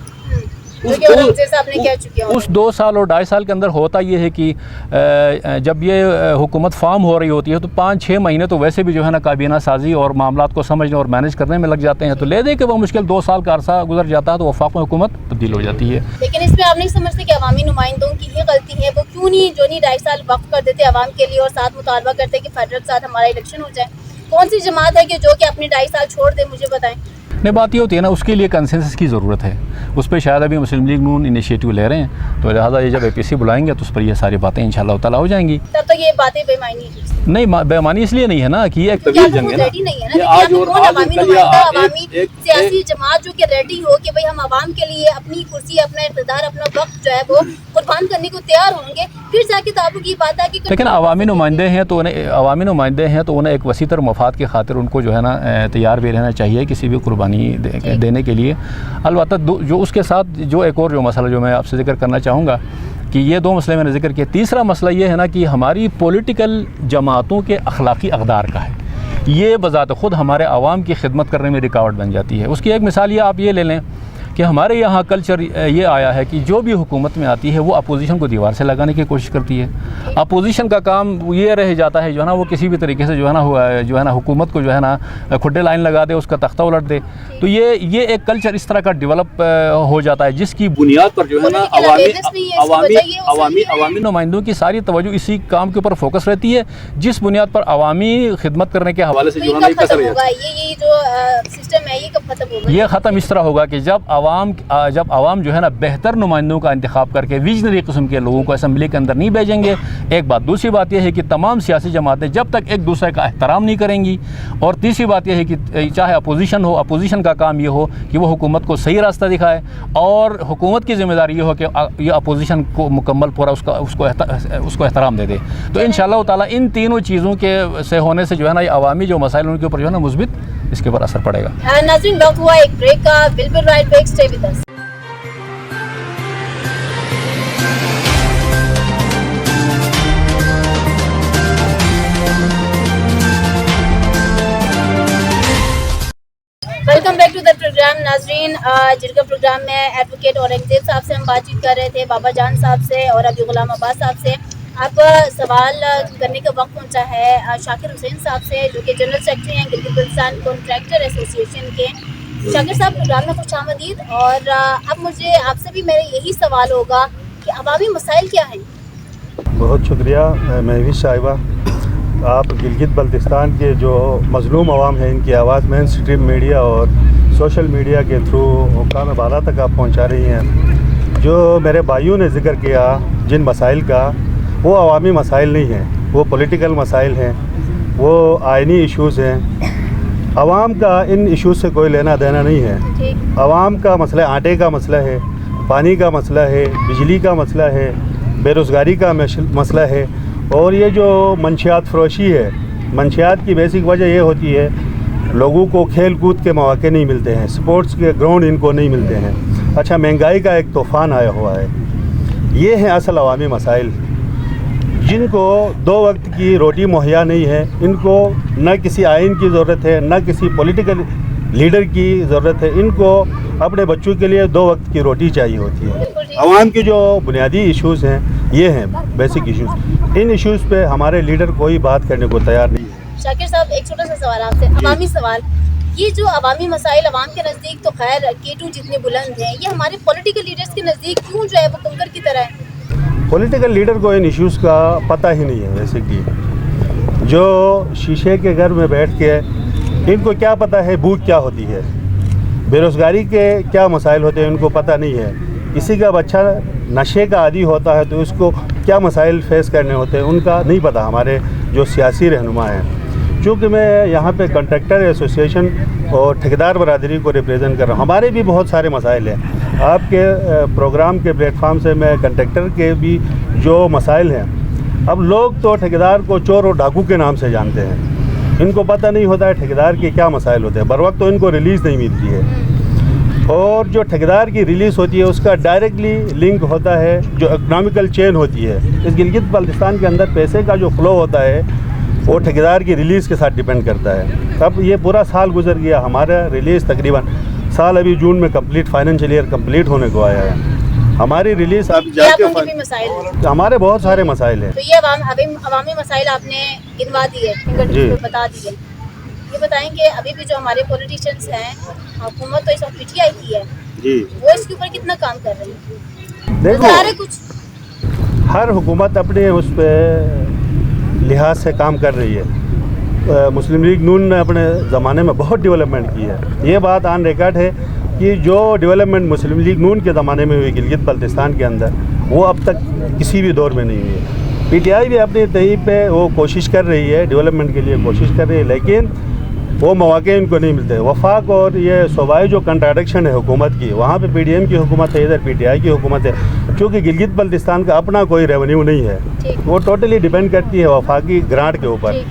उस 2 साल और 2.5 साल के अंदर होता ये है कि जब ये हुकूमत फॉर्म हो रही होती है तो 5-6 महीने तो वैसे भी जो है ना काबीना साजी और मामलात को समझने और मैनेज करने में लग जाते हैं। तो ले दे के वो मुश्किल 2 साल का अरसा गुजर जाता है तो वफाक में हुकूमत तब्दील हो जाती है। लेकिन इसमें आप नहीं समझते कि अवामी नुमाइंदों की ही गलती है, वो क्यों नहीं 2.5 साल वक्त कर देते आवाम के लिए और साथ मुतालबा करते कि फेडरल के साथ हमारा इलेक्शन हो जाए। कौन सी जमात है कि जो कि अपने 2.5 साल छोड़ दे, मुझे बताएं। नहीं, बात ये होती है ना उसके लिए कंसेंसस की ज़रूरत है। उस पर शायद अभी मुस्लिम लीग नून इनिशिएटिव ले रहे हैं, तो लिहाजा ये जब APC बुलाएंगे तो उस पर ये सारी बातें इंशाअल्लाह ताला हो जाएंगी। तब तक ये बातें बेमानी नहीं, बेमानी इसलिए नहीं है ना कि ये एक तवील जंग है ना। सियासी जमात जो कि रेडी हो कि भाई हम आवाम के लिए अपनी कुर्सी, अपना इक़्तिदार, अपना वक्त जो है वो कुर्बान करने को तैयार होंगे, फिर जाके ताबू की बात है कि लेकिन अवामी नुमाइंदे हैं तो उन्हें एक वसी तर मफाद की खातिर उनको जो है ना तैयार भी रहना चाहिए किसी भी कुर्बानी देने के लिए। अलबत्ता जो उसके साथ जो एक और जो मसला जो मैं आपसे जिक्र करना चाहूँगा कि ये 2 मसले मैंने जिक्र किए। तीसरा मसला ये है ना कि हमारी पॉलिटिकल जमातों के अखलाकी अक़दार का है। ये बज़ात ख़ुद हमारे आवाम की खिदमत करने में रुकावट बन जाती है। उसकी एक मिसाल ये आप ये ले लें कि हमारे यहाँ कल्चर ये आया है कि जो भी हुकूमत में आती है वो अपोजिशन को दीवार से लगाने की कोशिश करती है। अपोजिशन का काम ये रह जाता है जो है ना वो किसी भी तरीके से जो है ना हुकूमत को जो है ना खुड्डे लाइन लगा दे, उसका तख्ता उलट दे। तो ये एक कल्चर इस तरह का डेवलप हो जाता है जिसकी बुनियाद पर जो है ना अवामी नुमाइंदों की सारी तवज्जो इसी काम के ऊपर फोकस रहती है, जिस बुनियाद पर अवामी खिदमत करने के हवाले से जो है ना ये जो सिस्टम है ये कब खत्म होगा? ये ख़त्म इस तरह होगा कि जब आवाम जो है ना बेहतर नुमाइंदों का इंतखाब करके विजनरी किस्म के लोगों को असम्बली के अंदर नहीं भेजेंगे। एक बात। दूसरी बात यह है कि तमाम सियासी जमातें जब तक एक दूसरे का एहतराम नहीं करेंगी। और तीसरी बात यह है कि चाहे अपोजिशन हो, अपोजिशन का काम ये हो कि वो हुकूमत को सही रास्ता दिखाए और हुकूमत की ज़िम्मेदारी ये हो कि ये अपोजिशन को मुकम्मल पूरा उसको एहतराम दे दे। तो इंशाअल्लाह ताला इन तीनों चीज़ों के से होने से जो है ना ये अवामी जो मसाइल उनके ऊपर जो है ना मुस्बित इसके ऊपर असर पड़ेगा। नाज़रीन, वक्त हुआ एक ब्रेक का। Will be right back, stay with us. Welcome back to the programme. नाज़रीन, जिनका प्रोग्राम में एडवोकेट औरंगज़ेब साहब से हम बातचीत कर रहे थे, बाबा जान साहब से और अभी गुलाम अब्बास साहब से। अब सवाल करने का वक्त पहुंचा है शाकिर हुसैन साहब से, जो कि जनरल सेक्रेटरी हैं गिलगित बल्तिस्तान कॉन्ट्रैक्टर एसोसिएशन के। शाकिर साहब, प्रोग्राम में खुशामदीद। और अब मुझे आपसे भी मेरा यही सवाल होगा कि अवामी मसाइल क्या हैं? बहुत शुक्रिया महवी साहिबा। आप गिलगित बल्तिस्तान के जो मज़लूम अवाम है इनकी आवाज़ मेन स्ट्रीम मीडिया और सोशल मीडिया के थ्रू हुक्काम बाला तक आप पहुंचा रही हैं। जो मेरे भाइयों ने ज़िक्र किया जिन मसाइल का, वो अवामी मसाइल नहीं हैं, वो पॉलिटिकल मसाइल हैं, वो आइनी इश्यूज़ हैं। आवाम का इन इश्यूज़ से कोई लेना देना नहीं है। आवाम का मसला आटे का मसला है, पानी का मसला है, बिजली का मसला है, बेरोज़गारी का मसला है। और ये जो मंशियात फ़रोशी है, मंशियात की बेसिक वजह ये होती है लोगों को खेल कूद के मौके नहीं मिलते हैं, स्पोर्ट्स के ग्राउंड इनको नहीं मिलते हैं। अच्छा, महंगाई का एक तूफ़ान आया हुआ है। ये है असल अवामी मसाइल। जिनको 2 वक्त की रोटी मुहैया नहीं है, इनको न किसी आइन की ज़रूरत है, न किसी पॉलिटिकल लीडर की ज़रूरत है, इनको अपने बच्चों के लिए 2 वक्त की रोटी चाहिए होती है। आवाम के जो बुनियादी इश्यूज़ हैं, ये हैं बेसिक इश्यूज़। इन इश्यूज़ पे हमारे लीडर कोई बात करने को तैयार नहीं है। शाकिर साहब, एक छोटा सा सवाल आपसे, अवामी सवाल। ये जो अवामी मसाइल अवाम के नज़दीक तो खैर K2 जितने बुलंद हैं, ये हमारे पॉलिटिकल लीडर्स के नज़दीक क्यों जो है वो कंकर की तरह है? पॉलिटिकल लीडर को इन इश्यूज़ का पता ही नहीं है। वैसे कि जो शीशे के घर में बैठ के, इनको क्या पता है भूख क्या होती है, बेरोज़गारी के क्या मसाइल होते हैं, उनको पता नहीं है। किसी का बच्चा नशे का आदी होता है तो उसको क्या मसाइल फेस करने होते हैं, उनका नहीं पता। हमारे जो सियासी रहनुमा हैं, चूँकि मैं यहाँ पे कंट्रैक्टर एसोसिएशन और ठेकेदार बरादरी को रिप्रेजेंट कर रहा हूँ, हमारे भी बहुत सारे मसाइल हैं। आपके प्रोग्राम के प्लेटफार्म से मैं कंट्रैक्टर के भी जो मसाइल हैं, अब लोग तो ठेकेदार को चोर और डाकू के नाम से जानते हैं, इनको पता नहीं होता है ठेकेदार के क्या मसाइल होते हैं। बर वक्त तो इनको रिलीज़ नहीं मिलती है, और जो ठेकेदार की रिलीज़ होती है उसका डायरेक्टली लिंक होता है जो इकनॉमिकल चेन होती है। इस गिलगित बल्तिस्तान के अंदर पैसे का जो फ्लो होता है वो ठेकेदार की रिलीज़ के साथ डिपेंड करता है। अब ये पूरा साल गुजर गया, हमारा रिलीज़ तकरीबन साल अभी जून में कंप्लीट फाइनेंशियल ईयर कंप्लीट होने को आया है। हमारी रिलीज़ आप जाके मसाइल हमारे बहुत सारे मसाइल हैं। तो ये अवामी मसाइल आपने गिनवा दिए, बता दिए। ये बताएंगे अभी भी जो हमारे पॉलिटिशियंस हैं, हुकूमत तो इस वक्त PTI की है जी, वो इसके ऊपर कितना काम कर रहे हैं? देखो कुछ हर हुकूमत अपने उस पर लिहाज से काम कर रही है। मुस्लिम लीग नून ने अपने ज़माने में बहुत डेवलपमेंट की है। ये बात ऑन रिकॉर्ड है कि जो डेवलपमेंट मुस्लिम लीग नून के ज़माने में हुई गिलगित बल्तिस्तान के अंदर, वो अब तक किसी भी दौर में नहीं हुई है। PTI भी अपनी तही पे वो कोशिश कर रही है, डेवलपमेंट के लिए कोशिश कर रही है, लेकिन वो मौके इनको नहीं मिलते। वफाक और ये सूबाई जो कंट्राडिक्शन है हुकूमत की, वहाँ पे PDM की हुकूमत है, इधर PTI की हुकूमत है। क्योंकि गिलगित बल्तिस्तान का अपना कोई रेवेन्यू नहीं है, वो टोटली डिपेंड करती है वफाकी ग्रांट के ऊपर।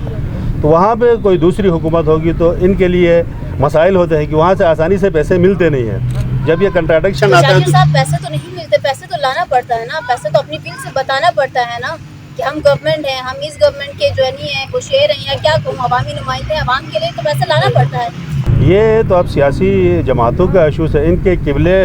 तो वहाँ पे कोई दूसरी हुकूमत होगी तो इनके लिए मसाइल होते हैं कि वहाँ से आसानी से पैसे मिलते नहीं हैं। जब ये कंट्राडिक्शन आता है तो पैसे तो नहीं मिलते, पैसे तो लाना पड़ता है ना, पैसे तो अपनी बिल से बताना पड़ता है ना कि हम गवर्नमेंट हैं, हम इस गवर्नमेंट के जो नहीं है, कुछ शेयर हैं या क्या कहूँ, अवामी नुमाइंदे हैं, अवाम के लिए तो पैसा लाना पड़ता है। ये तो अब सियासी जमातों का इशूज़ है, इनके किबले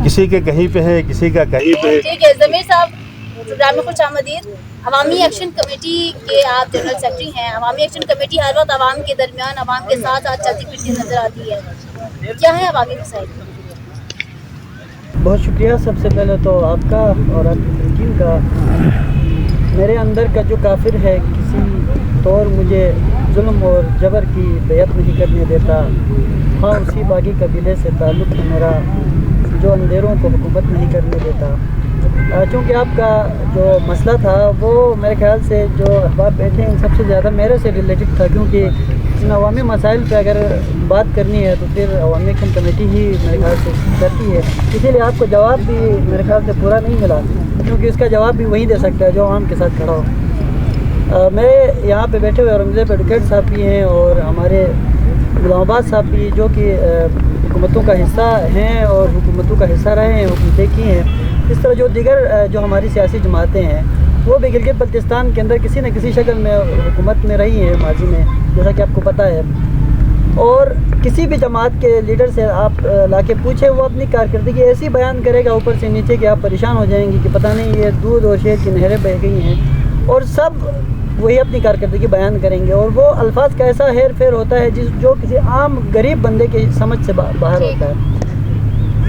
किसी के कहीं पे है, किसी का कहीं पे। ठीक है, ज़मीर साहब, प्रोग्राम में खुश आमदीद। अवामी एक्शन कमेटी के आप जनरल सेक्रेटरी हैं। अवामी एक्शन कमेटी हर वक्त अवाम के दरमियान, अवाम के साथ चलती फिरती नज़र आती है। क्या है अवामी मसाइल? बहुत शुक्रिया सबसे पहले तो आपका और आपकी टीम का। मेरे अंदर का जो काफिर है किसी तौर मुझे जुल्म और जबर की बेयत नहीं करने देता। हाँ, उसी बागी कबीले से ताल्लुक़ है मेरा जो अंधेरों को हुकूमत नहीं करने देता। चूँकि आपका जो मसला था वो मेरे ख्याल से जो अहबाब बैठे हैं सबसे ज़्यादा मेरे से रिलेटेड था, क्योंकि इन अवामी मसाइल पे अगर बात करनी है तो फिर अवामी एक्शन कमेटी ही मेरे ख्याल से करती है। इसीलिए आपको जवाब भी मेरे ख्याल से पूरा नहीं मिला, क्योंकि इसका जवाब भी वही दे सकता है जो आवाम के साथ खड़ा हो। मेरे यहाँ पे बैठे हुए औरंगज़ेब एडवोकेट साहब भी हैं और हमारे गुलामाबाद साहब भी, जो कि हुकूमतों का हिस्सा हैं और हुकूमतों का हिस्सा रहे हैं, हुकूमतें की हैं। इस तरह जो दीगर जो हमारी सियासी जमातें हैं वो भी गिलगित बल्तिस्तान के अंदर किसी न किसी शक्ल में हुकूमत में रही हैं माजी में, जैसा कि आपको पता है। और किसी भी जमात के लीडर से आप लाके पूछे, वो अपनी कारकर्दगी ऐसी बयान करेगा ऊपर से नीचे कि आप परेशान हो जाएंगी कि पता नहीं ये दूध और शहद की नहरें बह गई हैं, और सब वही अपनी कारकर्दगी बयान करेंगे। और वो अल्फाज का ऐसा हेर फेर होता है जो किसी आम गरीब बंदे की समझ से बाहर होता है।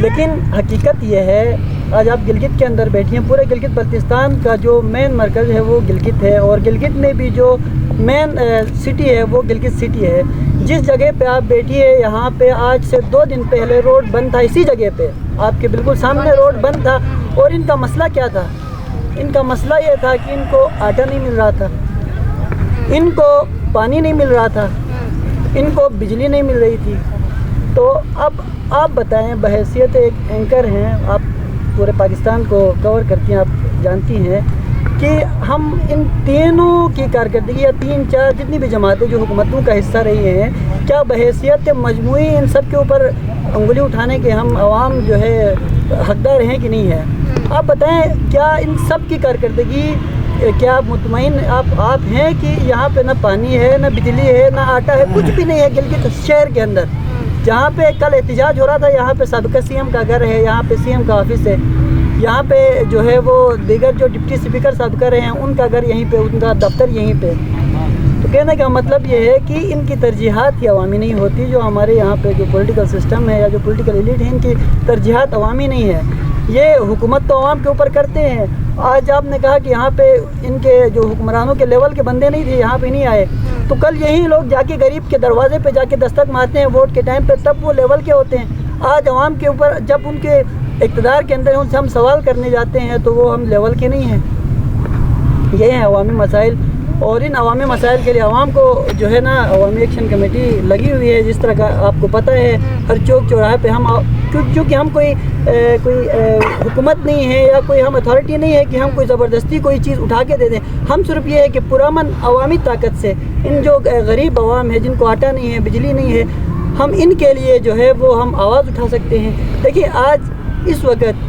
लेकिन हकीकत यह है, आज आप गिलगित के अंदर बैठी हैं, पूरे गिलगित बल्तिस्तान का जो मेन मरकज़ है वो गिलगित है, और गिलगित में भी जो मेन सिटी है वो गिलगित सिटी है। जिस जगह पे आप बैठी है, यहाँ पे आज से 2 दिन पहले रोड बंद था, इसी जगह पे आपके बिल्कुल सामने रोड बंद था। और इनका मसला क्या था? इनका मसला ये था कि इनको आटा नहीं मिल रहा था, इनको पानी नहीं मिल रहा था, इनको बिजली नहीं मिल रही थी। तो अब आप बताएं, बहैसियत एक एंकर हैं, आप पूरे पाकिस्तान को कवर करती हैं, आप जानती हैं कि हम इन तीनों की कारकर्दगी या 3-4 जितनी भी जमातें जो हुकूमतों का हिस्सा रही हैं, क्या बहैसियत मजमूई इन सब के ऊपर उंगली उठाने के हम आवाम जो है हकदार हैं कि नहीं है? आप बताएं, क्या इन सब की कारकर्दगी क्या मुतमईन आप हैं कि यहाँ पे ना पानी है, ना बिजली है, ना आटा है, कुछ भी नहीं है गिलगित शहर के अंदर। जहाँ पे कल एहतजाज हो रहा था, यहाँ पे सबका सीएम का घर है, यहाँ पे सीएम का ऑफिस है, यहाँ पे जो है वो दीगर जो डिप्टी स्पीकर साहब कर रहे हैं उनका घर यहीं पे, उनका दफ्तर यहीं पे। तो कहने का मतलब ये है कि इनकी तरजीहात ही अवामी नहीं होती। जो हमारे यहाँ पे जो पॉलिटिकल सिस्टम है या जो पॉलिटिकल एलिट है, इनकी तरजीहात अवामी नहीं है। ये हुकूमत तो अवाम के ऊपर करते हैं। आज आपने कहा कि यहाँ पे इनके जो हुक्मरानों के लेवल के बंदे नहीं थे, यहाँ पे नहीं आए, तो कल यही लोग जाके गरीब के दरवाजे पे जाके दस्तक मारते हैं वोट के टाइम पे, तब वो लेवल के होते हैं। आज अवाम के ऊपर जब उनके इक़्तिदार के अंदर उनसे हम सवाल करने जाते हैं तो वो हम लेवल के नहीं हैं। ये हैं अवामी मसाइल, और इन अवामी मसाइल के लिए आवाम को जो है ना अवामी एक्शन कमेटी लगी हुई है। जिस तरह का आपको पता है, हर चौक चौराहे पे हम, क्योंकि हम कोई हुकूमत नहीं है या कोई हम अथॉरिटी नहीं है कि हम कोई ज़बरदस्ती कोई चीज़ उठा के दे दें। हम सिर्फ ये है कि पुरअमन अवामी ताकत से इन जो गरीब अवाम है, जिनको आटा नहीं है, बिजली नहीं है, हम इनके लिए जो है वो हम आवाज़ उठा सकते हैं। देखिए आज इस वक्त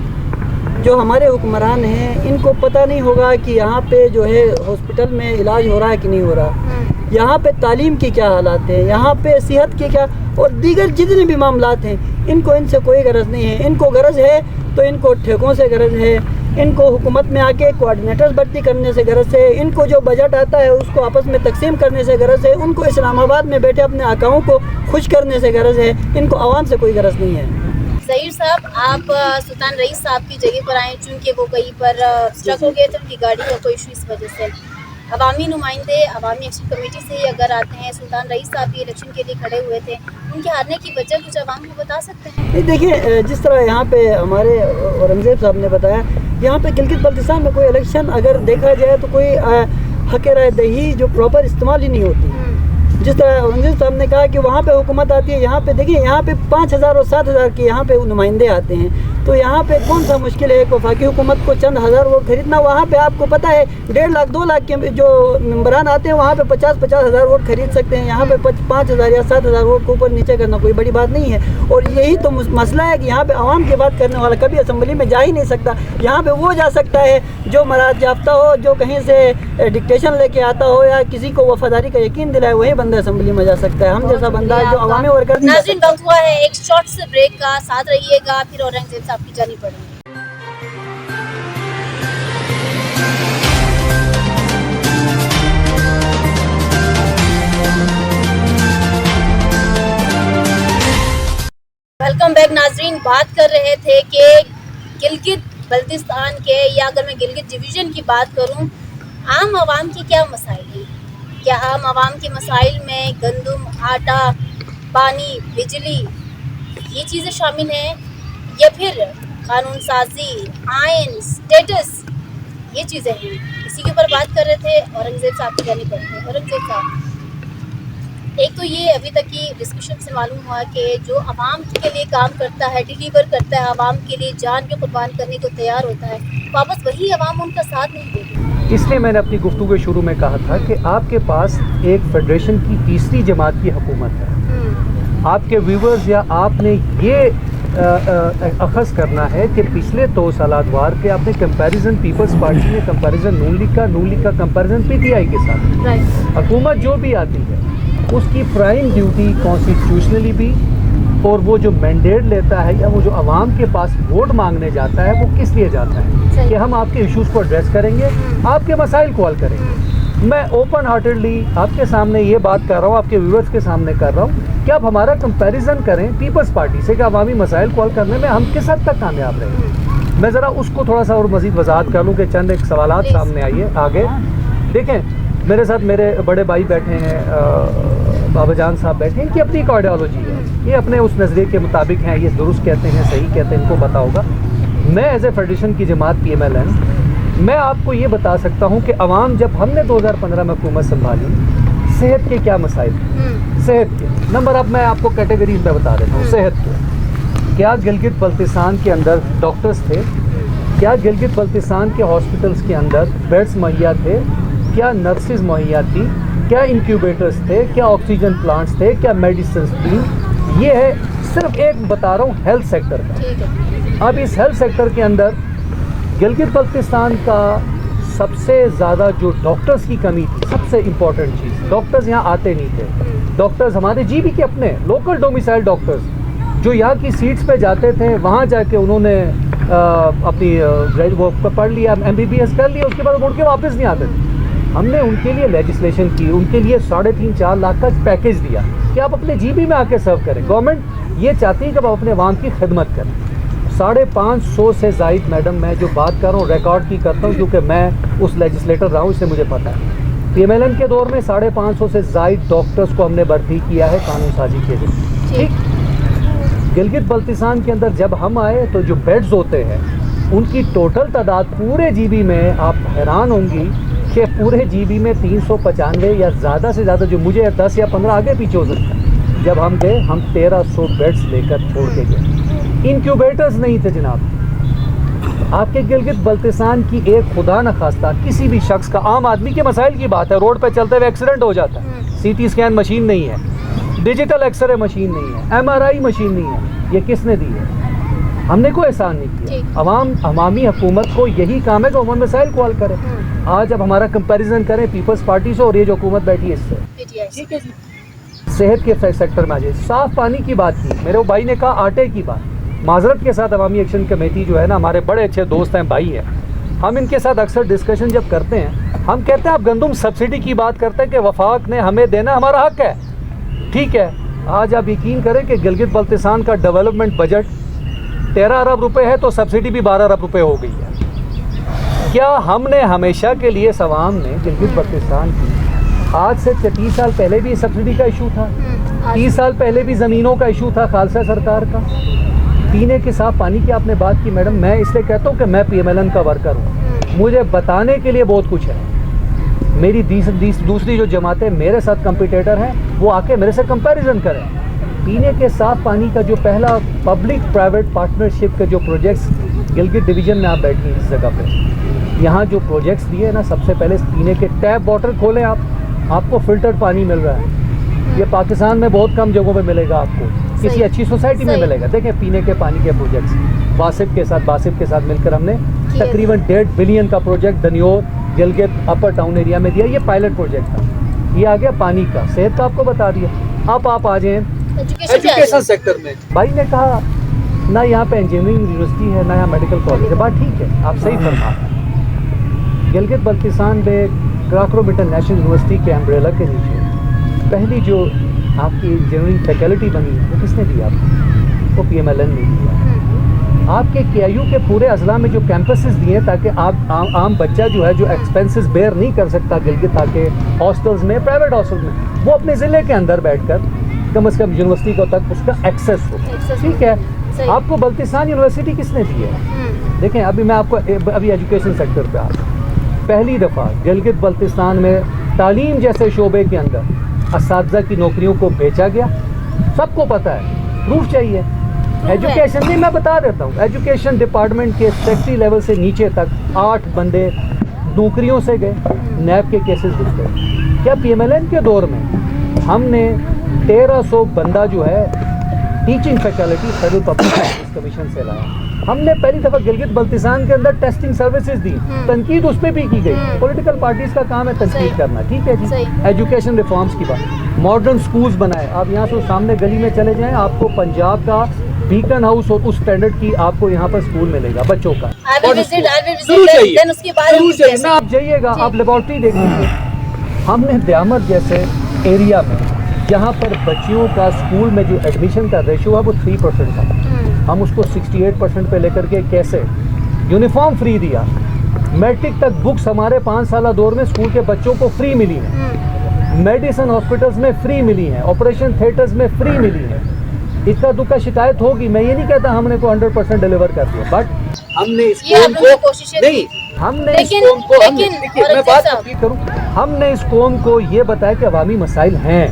जो हमारे हुक्मरान हैं, इनको पता नहीं होगा कि यहाँ पे जो है हॉस्पिटल में इलाज हो रहा है कि नहीं हो रहा, यहाँ पे तालीम की क्या हालात है, यहाँ पे सेहत के क्या और दीगर जितने भी मामलात हैं, इनको इनसे कोई गरज नहीं है। इनको गरज है तो इनको ठेकों से गरज है, इनको हुकूमत में आके कोऑर्डिनेटर्स भर्ती करने से गरज है, इनको जो बजट आता है उसको आपस में तकसीम करने से गरज है, उनको इस्लामाबाद में बैठे अपने आकाओं को खुश करने से गरज है। इनको आवाम से कोई गरज नहीं है। ज़हीर साहब, आप सुल्तान रईस साहब की जगह पर आए, चूँकि वो कहीं पर स्ट्रक हो गए थे, उनकी गाड़ी का कोई इशू इस वजह से। अवामी नुमाइंदे अवामी एक्शन कमेटी से अगर आते हैं, सुल्तान रईस साहब भी इलेक्शन के लिए खड़े हुए थे, उनके हारने की वजह कुछ अवाम को बता सकते हैं? नहीं, देखिए जिस तरह यहाँ पे हमारे औरंगज़ेब साहब ने बताया, यहाँ पे गिलगित बल्तिस्तान में कोई इलेक्शन अगर देखा जाए तो कोई हक राय दही जो प्रॉपर इस्तेमाल ही नहीं होती। जिस तरह औरंगज़ेब साहब ने कहा कि वहाँ पे हुकूमत आती है, यहाँ पे देखिए यहाँ पे 5,000 और 7,000 के यहाँ पे नुमाइंदे आते हैं, तो यहाँ पे कौन सा मुश्किल है एक वफाकी हुकूमत को चंद हज़ार वोट खरीदना। वहाँ पे आपको पता है 1.5 लाख 2 लाख के जो मेंबरान आते हैं, वहाँ पे 50-50 हज़ार वोट खरीद सकते हैं। यहाँ पे 5,000 या 7,000 वोट को ऊपर नीचे करना कोई बड़ी बात नहीं है। और यही तो मसला है कि यहाँ पे आवाम की बात करने वाला कभी असम्बली में जा ही नहीं सकता। यहाँ पे वो जा सकता है जो मराद याफ्ता हो, जो कहीं से डिक्टेशन लेके आता हो या किसी को वफादारी का यकीन दिलाए, वही बंदा असम्बली में जा सकता है। हम जैसा बंदा जो अवामी वर्कर। नाज़रीन, वक्त हुआ है एक शॉर्ट से ब्रेक का, साथ रहिएगा, फिर औरंगज़ेब साहब की जानी पड़ेगी। वेलकम बैक नाजरीन। बात कर रहे थे कि गिलगित बल्तिस्तान के, या अगर मैं गिलगित डिवीज़न की बात करूं, आम आवाम की क्या मसाइल हैं। क्या आम आवाम के मसाइल में गंदम, आटा, पानी, बिजली, ये चीज़ें शामिल हैं, या फिर कानून साजी, आइन, स्टेटस, ये चीज़ें हैं। इसी के ऊपर बात कर रहे थे। औरंगज़ेब साहब की जानी पड़ती है। औरंगज़ेब साहब, एक तो ये अभी तक की डिस्कशन से मालूम हुआ कि जो आवाम के लिए काम करता है, डिलीवर करता है, आवाम के लिए जान भी कुर्बान करने को तैयार होता है, वापस वही आवाम उनका साथ नहीं देती। इसलिए मैंने अपनी गुफ्तगू के शुरू में कहा था कि आपके पास एक फेडरेशन की तीसरी जमात की हुकूमत है। आपके व्यूवर्स या आपने ये अखज़ करना है कि पिछले 2 सालात वार के आपने कंपैरिजन पीपल्स पार्टी ने कंपैरिजन नून लीग का कंपैरिजन पीटीआई के साथ। हुकूमत जो भी आती है उसकी प्राइम ड्यूटी कॉन्स्टिट्यूशनली भी, और वो जो मैंडेट लेता है या वो जो आवाम के पास वोट मांगने जाता है, वो किस लिए जाता है कि हम आपके इश्यूज़ को एड्रेस करेंगे, आपके मसाइल को हल करेंगे। मैं ओपन हार्टेडली आपके सामने ये बात कर रहा हूँ, आपके व्यूअर्स के सामने कर रहा हूँ कि आप हमारा कंपैरिजन करें पीपल्स पार्टी से कि अवामी मसाइल को हल करने में हम किस हद तक कामयाब रहे। मैं ज़रा उसको थोड़ा सा और मज़ीद वजाहत कर लूँ कि चंद एक सवालात सामने आइए आगे। देखें, मेरे साथ मेरे बड़े भाई बैठे हैं, बाबा जान साहब बैठे हैं, इनकी अपनी एक आइडियोलॉजी है, ये अपने उस नज़रिए के मुताबिक हैं, ये दुरुस्त कहते हैं, सही कहते हैं, इनको पता होगा। मैं एज ए फेडरेशन की जमात PMLN, मैं आपको ये बता सकता हूँ कि अवाम जब हमने 2015 में हुकूमत संभाली, सेहत के क्या मसाइल, सेहत के नंबर अब मैं आपको कैटेगरीज में बता देता हूँ। सेहत के, क्या गिलगित बल्तिस्तान के अंदर डॉक्टर्स थे, क्या गिलगित बल्तिस्तान के हॉस्पिटल्स के अंदर बेड्स मुहैया थे, क्या नर्सिस मुहैया थी, क्या इंक्यूबेटर्स थे, क्या ऑक्सीजन प्लांट्स थे, क्या मेडिसिन थी। ये है सिर्फ एक बता रहा हूँ हेल्थ सेक्टर का। अब इस हेल्थ सेक्टर के अंदर गिलगित बल्तिस्तान का सबसे ज़्यादा जो डॉक्टर्स की कमी थी, सबसे इम्पोर्टेंट चीज़, डॉक्टर्स यहाँ आते नहीं थे। डॉक्टर्स हमारे जीबी के अपने लोकल डोमिसाइल डॉक्टर्स जो यहाँ की सीट्स पे जाते थे, वहाँ जाके उन्होंने अपनी वो पढ़ लिया, MBBS कर लिया, उसके बाद मुड़ के वापस नहीं आते थे। हमने उनके लिए लेजिस्लेशन की, उनके लिए 3.5-4 लाख का पैकेज दिया कि आप अपने जीबी में आके सर्व करें। गवर्नमेंट ये चाहती है कि आप अपने अवाम की खिदमत करें। 550 से ज़ायद, मैडम मैं जो बात कर रहा हूँ रिकॉर्ड की करता हूँ क्योंकि मैं उस लेजिस्लेटर रहा हूँ, इससे मुझे पता है। PMLN के दौर में 550 से ज़ायद डॉक्टर्स को हमने भर्ती किया है कानून साजी के लिए। ठीक, गिलगित बल्तिस्तान के अंदर जब हम आए तो जो बेड्स होते हैं उनकी टोटल तादाद पूरे जीबी में, आप हैरान होंगी कि पूरे जीबी में 395 या ज़्यादा से ज़्यादा, जो मुझे 10 या 15 आगे पीछे हो सकता है। जब हम गए, हम 1300 बेड्स लेकर छोड़ के गए। इंक्यूबेटर्स नहीं थे जनाब। आपके गिलगित बल्तिस्तान की एक खुदा न खास्ता किसी भी शख्स का, आम आदमी के मसाइल की बात है, रोड पे चलते हुए एक्सीडेंट हो जाता है, CT स्कैन मशीन नहीं है, डिजिटल एक्सरे मशीन नहीं है, MRI मशीन नहीं है, ये किसने दी है? हमने कोई एहसान नहीं किया। अवामी हुकूमत को यही काम है कि अवामी मसाइल को हल करें। आज अब हमारा कंपैरिजन करें पीपल्स पार्टी से और ये जो हुकूमत बैठी है इससे, ठीक है जी। सेहत के सेक्टर में आ जाए, साफ पानी की बात की, मेरे भाई ने कहा आटे की बात, माजरत के साथ अवामी एक्शन कमेटी जो है ना, हमारे बड़े अच्छे दोस्त हैं, भाई हैं, हम इनके साथ अक्सर डिस्कशन जब करते हैं, हम कहते हैं आप गंदम सब्सिडी की बात करते हैं कि वफाक ने हमें देना हमारा हक है, ठीक है। आज आप यकीन करें कि गिलगित बल्तिस्तान का डेवलपमेंट बजट 13 अरब रुपए है तो सब्सिडी भी 12 अरब रुपए हो गई है। क्या हमने हमेशा के लिए सवाम ने गिलगित बल्तिस्तान की, आज से 30 साल पहले भी सब्सिडी का इशू था, 30 साल पहले भी ज़मीनों का इशू था खालसा सरकार का। पीने के साफ पानी की आपने बात की मैडम, मैं इसलिए कहता हूँ कि मैं PMLN का वर्कर हूँ, मुझे बताने के लिए बहुत कुछ है। मेरी दूसरी जो जमातें मेरे साथ कंपटीटर हैं वो आके मेरे से कंपैरिजन करें। पीने के साफ पानी का जो पहला पब्लिक प्राइवेट पार्टनरशिप के जो प्रोजेक्ट्स गिलगित डिवीज़न में आप बैठी इस जगह पे, यहाँ जो प्रोजेक्ट्स दिए ना, सबसे पहले पीने के टैप वाटर खोलें आप, आपको फिल्टर्ड पानी मिल रहा है। ये पाकिस्तान में बहुत कम जगहों पे मिलेगा आपको, किसी अच्छी सोसाइटी में मिलेगा। देखें पीने के पानी के प्रोजेक्ट्स बासिफ के साथ मिलकर हमने तकरीबन 1.5 बिलियन का प्रोजेक्ट दनियोर गिलगित अपर टाउन एरिया में दिया। ये पायलट प्रोजेक्ट था। ये आ गया पानी का, सेहत का आपको बता दिया। अब आप आ जाएँ एजुकेशन सेक्टर में। भाई ने कहा ना यहाँ पे इंजीनियरिंग यूनिवर्सिटी है, ना यहाँ मेडिकल कॉलेज है। बात ठीक है, आप सही फरमा। गिलगित बल्तिस्तान में क्राकरोम इंटरनेशनल यूनिवर्सिटी के अम्ब्रेला के नीचे पहली जो आपकी इंजीनियरिंग फैकल्टी बनी है वो किसने दिया आपको? वो PMLN ने दिया। आपके KIU के पूरे अजला में जो कैंपसेस दिए ताकि आप आम बच्चा जो है, जो एक्सपेंसेस बेयर नहीं कर सकता गिलगित आके हॉस्टल्स में, प्राइवेट हॉस्टल्स में, वो अपने ज़िले के अंदर बैठकर कम से कम यूनिवर्सिटी को तक उसका एक्सेस हो, ठीक है। आपको बल्तिस्तान यूनिवर्सिटी किसने दी है? देखें अभी मैं आपको अभी एजुकेशन सेक्टर पे आता हूँ। पहली दफ़ा गिलगित बल्तिस्तान में तालीम जैसे शोबे के अंदर असातिज़ा की नौकरियों को बेचा गया। सबको पता है, प्रूफ चाहिए। एजुकेशन नहीं, मैं बता देता हूँ, एजुकेशन डिपार्टमेंट के सेक्रेटरी लेवल से नीचे तक 8 बंदे नौकरियों से गए, नैब के केसेस घुस गए। क्या PMLN के दौर में हमने 1300 बंदा जो है teaching faculty federal public service commission से लाया। हमने पहली दफ़ा गिलगित बल्तिस्तान के अंदर टेस्टिंग सर्विसेज दी। तनकीद उस पर भी की गई। पॉलिटिकल पार्टीज का काम है तनकीद करना, ठीक है जी। एजुकेशन रिफॉर्म्स की बात, मॉडर्न स्कूल्स बनाए। आप यहाँ से सामने गली में चले जाएं, आपको पंजाब का बीकन हाउस और उस स्टैंडर्ड की आपको यहाँ पर स्कूल मिलेगा बच्चों का। आप जाइएगा, आप लेबॉर्ट्री देखेंगे। हमने दयामत जैसे एरिया में जहाँ पर बच्चियों का स्कूल में जो एडमिशन का रेशो है वो 3% था, हम उसको 68% पे लेकर के कैसे यूनिफॉर्म फ्री दिया। मैट्रिक तक बुक्स हमारे 5 साल दौर में स्कूल के बच्चों को फ्री मिली हैं, मेडिसिन हॉस्पिटल्स में फ्री मिली हैं, ऑपरेशन थिएटर्स में फ्री मिली हैं। इक्का दुक्का शिकायत होगी, मैं ये नहीं कहता हमने को 100% डिलीवर कर दिया, बट हमने इस कौम को नहीं, हमने इस कौम को मैं बात करूँ, हमने इस कौम को ये बताया कि अवामी मसाइल हैं,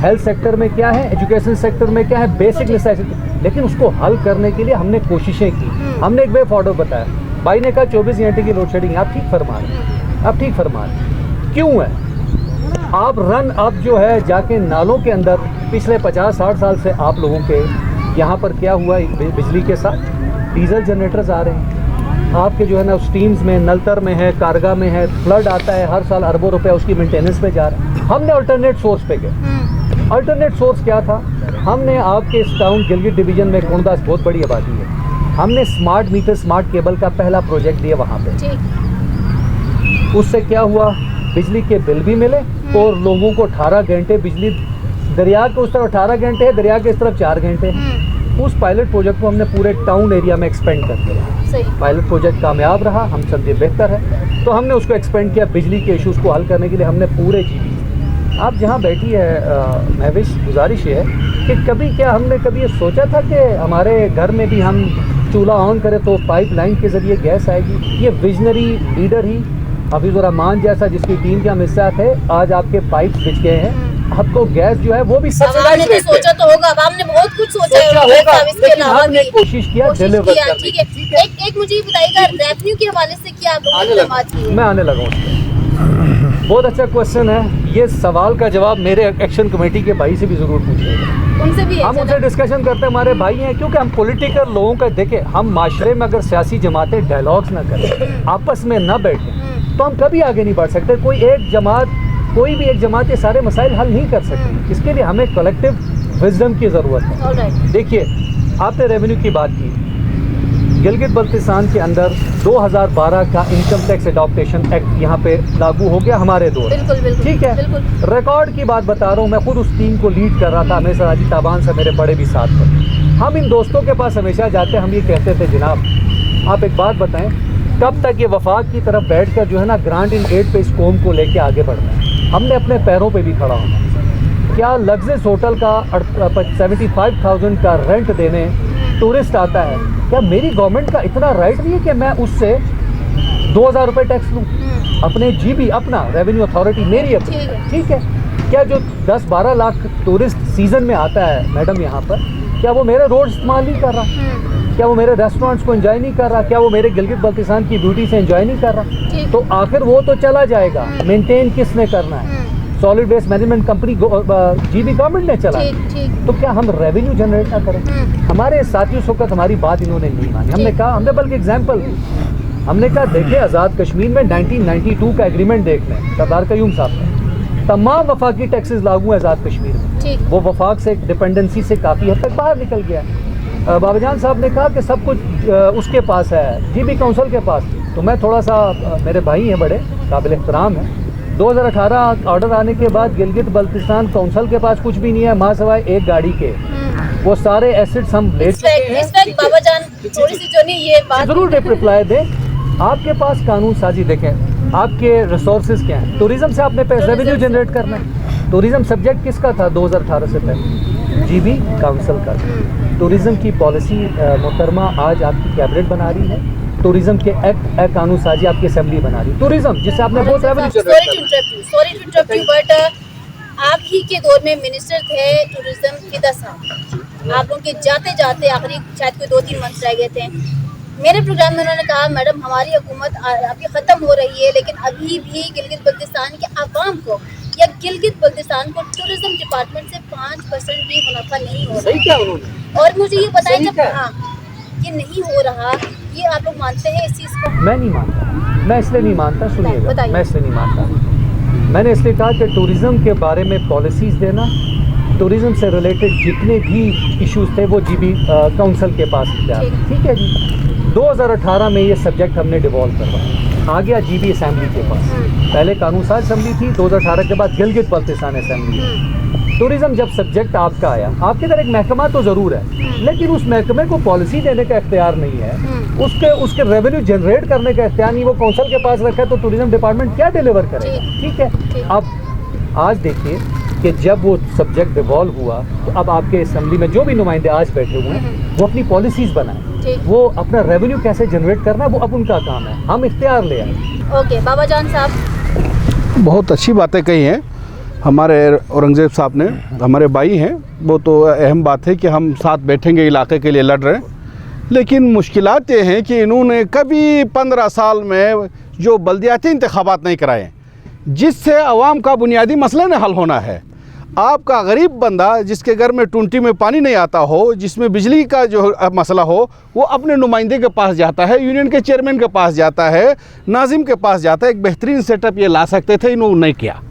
हेल्थ सेक्टर में क्या है, एजुकेशन सेक्टर में क्या है, बेसिक नेसेसिटी, लेकिन उसको हल करने के लिए हमने कोशिशें की। हमने एक वे फॉर्डर बताया। भाई ने कहा 24 घंटे की लोड शेडिंग, आप ठीक फरमा रहे, आप ठीक फरमा रहे। क्यों है? आप जो है जाके नालों के अंदर पिछले 50-60 साल से आप लोगों के यहाँ पर क्या हुआ, बिजली के साथ डीजल जनरेटर्स आ रहे हैं। आपके जो है ना स्ट्रीम्स में, नलतर में है, कारगा में है, फ्लड आता है, हर साल अरबों रुपए उसकी मेंटेनेंस पे जा रहा है। हमने अल्टरनेट सोर्स पे गए। अल्टरनेट सोर्स क्या था? हमने आपके इस टाउन गिलगित डिवीजन में कोंडास बहुत बड़ी आबादी है, हमने स्मार्ट मीटर, स्मार्ट केबल का पहला प्रोजेक्ट दिया वहाँ पे। उससे क्या हुआ? बिजली के बिल भी मिले और लोगों को 18 घंटे बिजली, दरिया के उस तरफ 18 घंटे है, दरिया के इस तरफ 4 घंटे। उस पायलट प्रोजेक्ट को हमने पूरे टाउन एरिया में एक्सपेंड कर दिया। पायलट प्रोजेक्ट कामयाब रहा, हम समझे बेहतर है, तो हमने उसको एक्सपेंड किया। बिजली के इश्यूज़ को हल करने के लिए हमने पूरे GB, आप जहाँ बैठी है महविश, गुजारिश है कि हमने कभी ये सोचा था कि हमारे घर में भी हम चूल्हा ऑन करें तो पाइपलाइन के ज़रिए गैस आएगी? ये विजनरी लीडर ही हफीज़ुर रहमान जैसा, जिसकी टीम के हम हिस्सा थे, आज आपके पाइप बिछ गए हैं, आपको गैस जो है वो भी सब्सिडाइज रेट पे। सोचा तो होगा, हमने बहुत कुछ सोचा होगा, लेकिन हमने कोशिश किया डिलीवर करने की। ठीक है, एक मुझे ये बताइएगा, रेवेन्यू के हवाले से क्या आप लोगों ने बात की है? मैं आने लगा हूँ। बहुत अच्छा क्वेश्चन है। ये सवाल का जवाब मेरे एक्शन कमेटी के भाई से भी ज़रूर पूछिएगा, उनसे भी। हम उनसे डिस्कशन करते हैं, हमारे भाई हैं, क्योंकि हम पॉलिटिकल लोगों का देखें, हम माशरे में अगर सियासी जमातें डायलॉग्स ना करें, आपस में ना बैठें, तो हम कभी आगे नहीं बढ़ सकते। कोई भी एक जमात ये सारे मसाइल हल नहीं कर सकती। इसके लिए हमें कलेक्टिव विजडम की ज़रूरत है। देखिए, आपने रेवेन्यू की बात की, गिलगित बल्तिस्तान के अंदर 2012 का इनकम टैक्स एडॉप्टेशन एक्ट यहाँ पे लागू हो गया हमारे दौर। बिल्कुल, ठीक है, रिकॉर्ड की बात बता रहा हूँ, मैं खुद उस टीम को लीड कर रहा था, हमेशा राजी ताबान से मेरे बड़े भी साथ थे। हम इन दोस्तों के पास हमेशा जाते, हम ये कहते थे, जनाब आप एक बात बताएं, कब तक ये वफाक की तरफ बैठकर जो है ना ग्रांट इन एड पे इस कौम को लेके आगे बढ़ना है? हमने अपने पैरों पे भी खड़ा होना। क्या लग्जरियस होटल का 75,000 का रेंट देने टूरिस्ट आता है, क्या मेरी गवर्नमेंट का इतना राइट नहीं है कि मैं उससे 2,000 रुपये टैक्स लूँ? अपने GB, अपना रेवेन्यू अथॉरिटी मेरी अपनी, ठीक है। क्या जो 10-12 लाख टूरिस्ट सीज़न में आता है मैडम यहाँ पर, क्या वो मेरे रोड इस्तेमाल नहीं कर रहा? क्या वो मेरे रेस्टोरेंट्स को एंजॉय नहीं कर रहा? क्या वो मेरे गिलगित बल्तिस्तान की ब्यूटी से एंजॉय नहीं कर रहा? तो आखिर वो तो चला जाएगा, मेंटेन किसने करना है? Solid waste management company GB government ने चला। तो क्या हम रेवेन्यू जनरेट ना करें? हमारे साथियों से वक्त हमारी बात इन्होंने नहीं मानी। हमने कहा, हमने बल्कि एग्जाम्पल दी, हमने कहा देखिए आज़ाद कश्मीर में 1992 का एग्रीमेंट देख लें, सरदार कयूम साहब का, तमाम वफाकी टैक्सेस लागू हैं आज़ाद कश्मीर में। वो वफाक से डिपेंडेंसी से काफ़ी हद तक बाहर निकल गया। बाबाजान साहब ने कहा कि सब कुछ उसके पास है, GB काउंसिल के पास। तो मैं थोड़ा सा, मेरे भाई हैं बड़े काबिल एहतराम है, 2018 ऑर्डर आने के बाद गिलगित बल्तिस्तान काउंसिल के पास कुछ भी नहीं है, माँ सवाए एक गाड़ी के। वो सारे एसेट्स हम ले चुके हैं। बाबाजान थोड़ी सी जो नहीं, ये बात जरूर रिप्लाई दें। आपके पास कानून साजी, देखें आपके रिसोर्सेज क्या हैं। टूरिज्म से आपने रेवेन्यू जनरेट करना है। टूरिज्म सब्जेक्ट किसका था 2018 से पहले? GB काउंसिल का। टूरिज्म की पॉलिसी मोहतरमा आज आपकी कैबिनेट बना रही है, टूरिज्म के एक्ट कानून साजी आपकी असेंबली बना रही है। टूरिज्म जिससे आपने बहुत revenue, sorry to interrupt you, but आप ही के दौर में मिनिस्टर थे टूरिज्म फिदा साहब, आप लोगों के जाते जाते आखिरी शायद कोई 2-3 मंथ रह गए थे। मेरे प्रोग्राम में उन्होंने कहा, मैडम हमारी हुकूमत अभी ख़त्म हो रही है, लेकिन अभी भी गिलगित बल्तिस्तान के आवाम को या गिलगित बल्तिस्तान को टूरिज्म डिपार्टमेंट से 5% भी मुनाफा नहीं हो रहा। क्या उन्होंने? और मुझे ये बताएं, जब ये नहीं हो रहा, ये आप लोग मानते हैं इस चीज़ को? मैं नहीं मानता, मैं इसलिए नहीं मानता, सुनिएगा, मैं इसलिए नहीं मानता। मैंने इसलिए कहा कि टूरिज़्म के बारे में पॉलिसीज़ देना, टूरिज़्म से रिलेटेड जितने भी इश्यूज़ थे वो GB काउंसिल के पास थे। ठीक है जी, 2018 में ये सब्जेक्ट हमने डिवॉल्व करवाया, आ गया GB असेंबली के पास। पहले कानून साज असेंबली थी, 2018 के बाद गिलगित बल्तिस्तान असेंबली। टूरिज़्म जब सब्जेक्ट आपका आया, आपके इधर एक महकमा तो ज़रूर है, लेकिन उस महकमे को पॉलिसी देने का इख्तियार नहीं है, उसके रेवेन्यू जनरेट करने का इख्तियार नहीं, वो काउंसिल के पास रखा है, तो टूरिज़्म डिपार्टमेंट क्या डिलीवर करेगा? ठीक है, अब आज देखिए कि जब वो सब्जेक्ट डिवॉल्व हुआ, तो अब आपके असेंबली में जो भी नुमाइंदे आज बैठे हुए हैं, वो अपनी पॉलिसीज़ बनाएं, वो अपना रेवेन्यू कैसे जनरेट करना है वो अब उनका काम है, हम इख्तियार ले आए। ओके, बाबाजान साहब बहुत अच्छी बातें कही हैं हमारे औरंगज़ेब साहब ने, हमारे भाई हैं, वो तो अहम बात है कि हम साथ बैठेंगे, इलाके के लिए लड़ रहे हैं। लेकिन मुश्किलात ये हैं कि इन्होंने कभी 15 साल में जो बल्दियाती इंतखाबात नहीं कराए, जिससे अवाम का बुनियादी मसला न हल होना है। आपका गरीब बंदा जिसके घर में टूंटी में पानी नहीं आता हो, जिसमें बिजली का जो मसला हो, वो अपने नुमाइंदे के पास जाता है, यूनियन के चेयरमैन के पास जाता है, नाजिम के पास जाता है। एक बेहतरीन सेटअप ये ला सकते थे, इन्होंने नहीं किया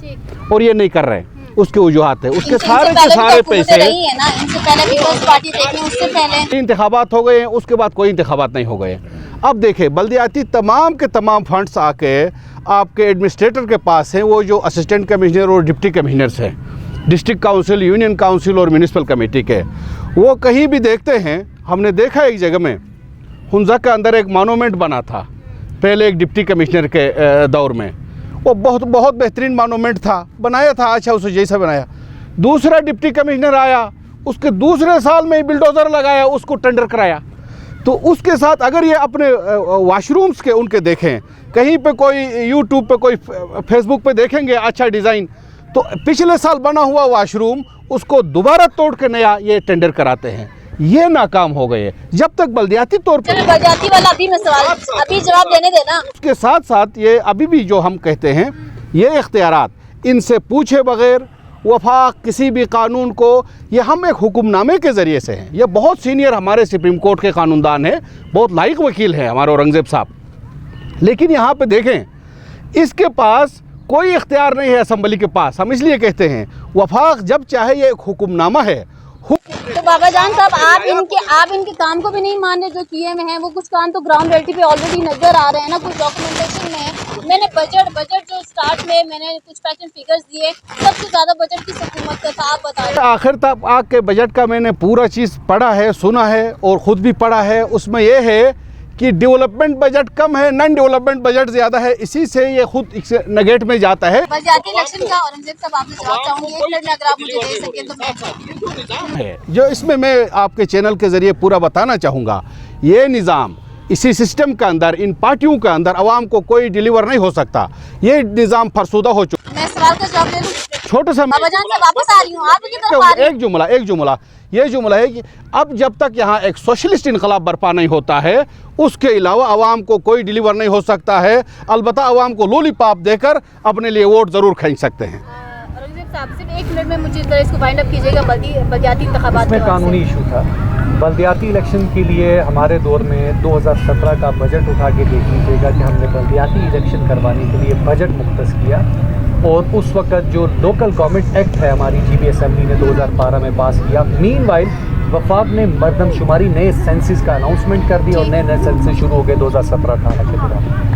और ये नहीं कर रहे। उसके वजूहत है, उसके सारे के सारे पैसे इंतखाबात हो गए हैं, उसके बाद कोई इंतखाबात नहीं हो गए। अब देखें, बल्दियाती तमाम के तमाम फंड्स आके आपके एडमिनिस्ट्रेटर के पास हैं, वो जो असिस्टेंट कमिश्नर और डिप्टी कमिश्नर्स हैं, डिस्ट्रिक्ट काउंसिल, यूनियन काउंसिल और म्यूनिसिपल कमेटी के। वो कहीं भी देखते हैं, हमने देखा एक जगह में हुंजा के अंदर एक मोनूमेंट बना था पहले एक डिप्टी कमिश्नर के दौर में, वो बहुत बेहतरीन मोनूमेंट था, बनाया था, अच्छा उसे जैसा बनाया। दूसरा डिप्टी कमिश्नर आया, उसके दूसरे साल में ही बिल्डोज़र लगाया, उसको टेंडर कराया। तो उसके साथ अगर ये अपने वाशरूम्स के उनके देखें, कहीं पे कोई यूट्यूब पे, कोई फेसबुक पे देखेंगे अच्छा डिज़ाइन, तो पिछले साल बना हुआ वाशरूम उसको दोबारा तोड़ के नया ये टेंडर कराते हैं। ये नाकाम हो गए। जब तक बल्दियाती तौर पर बल्दियाती वाला अभी जवाब देने देना। उसके साथ साथ ये अभी भी जो हम कहते हैं, ये इख्तियारात इनसे पूछे बगैर वफाक किसी भी कानून को, ये हम एक हुक्मनामे के ज़रिए से हैं। ये बहुत सीनियर हमारे सुप्रीम कोर्ट के कानूनदान हैं, बहुत लायक वकील हैं हमारे औरंगज़ेब साहब, लेकिन यहाँ पे देखें इसके पास कोई इख्तियार नहीं है असम्बली के पास। हम इसलिए कहते हैं वफाक जब चाहे ये एक हुक्मनामा है। तो बाबा जान साहब, आप इनके काम को भी नहीं मान रहे जो किए हुए हैं। वो कुछ काम तो ग्राउंड रियलिटी पे ऑलरेडी नजर आ रहे हैं ना, कुछ डॉक्यूमेंटेशन में है। मैंने बजट जो स्टार्ट में मैंने कुछ फैक्ट एंड फिगर्स दिए, सबसे ज्यादा बजट किस हुकूमत का था, आप बताइए। आखिर तक आपके बजट का मैंने पूरा चीज़ पढ़ा है, सुना है और ख़ुद भी पढ़ा है। उसमें यह है कि डेवलपमेंट बजट कम है, नॉन डेवलपमेंट बजट ज़्यादा है, इसी से ये खुद नेगेट में जाता है। बल्दियाती इलेक्शन का औरंगजेब साहब आपसे जवाब चाहूंगी, एक मिनट में अगर आप मुझे दे सकें तो मैं जो इसमें मैं आपके चैनल के ज़रिए पूरा बताना चाहूँगा, ये निज़ाम इसी सिस्टम के अंदर, इन पार्टियों के अंदर आवाम को कोई डिलीवर नहीं हो सकता। ये निज़ाम फरसुदा हो चुका। मैं सवाल का जवाब दे दूं? छोटे से बाबा जान से वापस आ रही हूँ, आप एक जुमला ये जुमला है कि अब जब तक यहाँ एक सोशलिस्ट इनकलाब बर्पा नहीं होता है, उसके अलावा आवाम को कोई डिलीवर नहीं हो सकता है। अलबत्ता आवाम को लॉलीपॉप देकर अपने लिए वोट ज़रूर खरीद सकते हैं। औरंगजेब साहब सिर्फ एक मिनट में मुझे जरा इसको वाइंड अप कीजिएगा। बल्दियाती इंतखाबात में कानूनी इशू था। बल्दियाती इलेक्शन के लिए हमारे दौर में 2017 का बजट उठा के देख लीजिएगा कि हमने बल्दियाती इलेक्शन करवाने के लिए बजट मुख्तस किया, और उस वक़्त जो लोकल गवर्नमेंट एक्ट है हमारी जीबी असेंबली ने 2012 में पास किया। मीनवाइल वफाक ने मरदमशुमारी नए सेंसिस का अनाउंसमेंट कर दिया और नए सेंसिस शुरू हो गए 2017-18 के दौरान।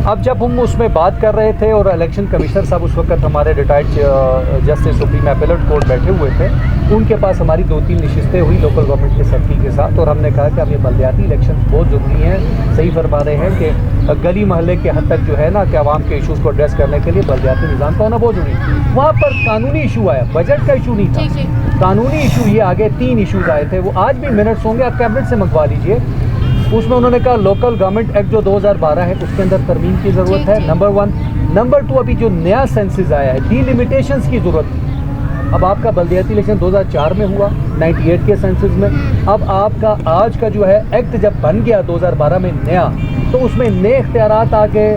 अब जब हम उसमें बात कर रहे थे और इलेक्शन कमिश्नर साहब उस वक्त हमारे retired justice supreme appellate court बैठे हुए थे, उनके पास हमारी 2-3 नशिस्तें हुई लोकल गवर्नमेंट के सेक्रेटरी के साथ, और हमने कहा कि अब ये बल्दियाती इलेक्शन बहुत ज़रूरी हैं। सही फरमा रहे हैं कि गली महल्ले के हद तक जो है ना कि आवाम के इशूज़ को एड्रेस करने के लिए बल्दियाती निज़ाम का होना बहुत ज़रूरी है। वहाँ पर कानूनी इशू आया, बजट का इशू नहीं था, कानूनी इशू ये आगे 3 इशूज़ आए थे। वो आज भी मिनट्स होंगे, आप कैबिनेट से मंगवा लीजिए। उसमें उन्होंने कहा लोकल गवर्नमेंट एक्ट जो 2012 है उसके अंदर तरमीम की ज़रूरत है, नंबर 1। नंबर 2, अभी जो नया सेंसिस आया है, डिलिमिटेशंस की ज़रूरत थी। अब आपका बल्दियाती इलेक्शन 2004 में हुआ, 98 के सेंसिस में। अब आपका आज का जो है एक्ट जब बन गया 2012 में नया, तो उसमें नए इख्तियारात आ गए,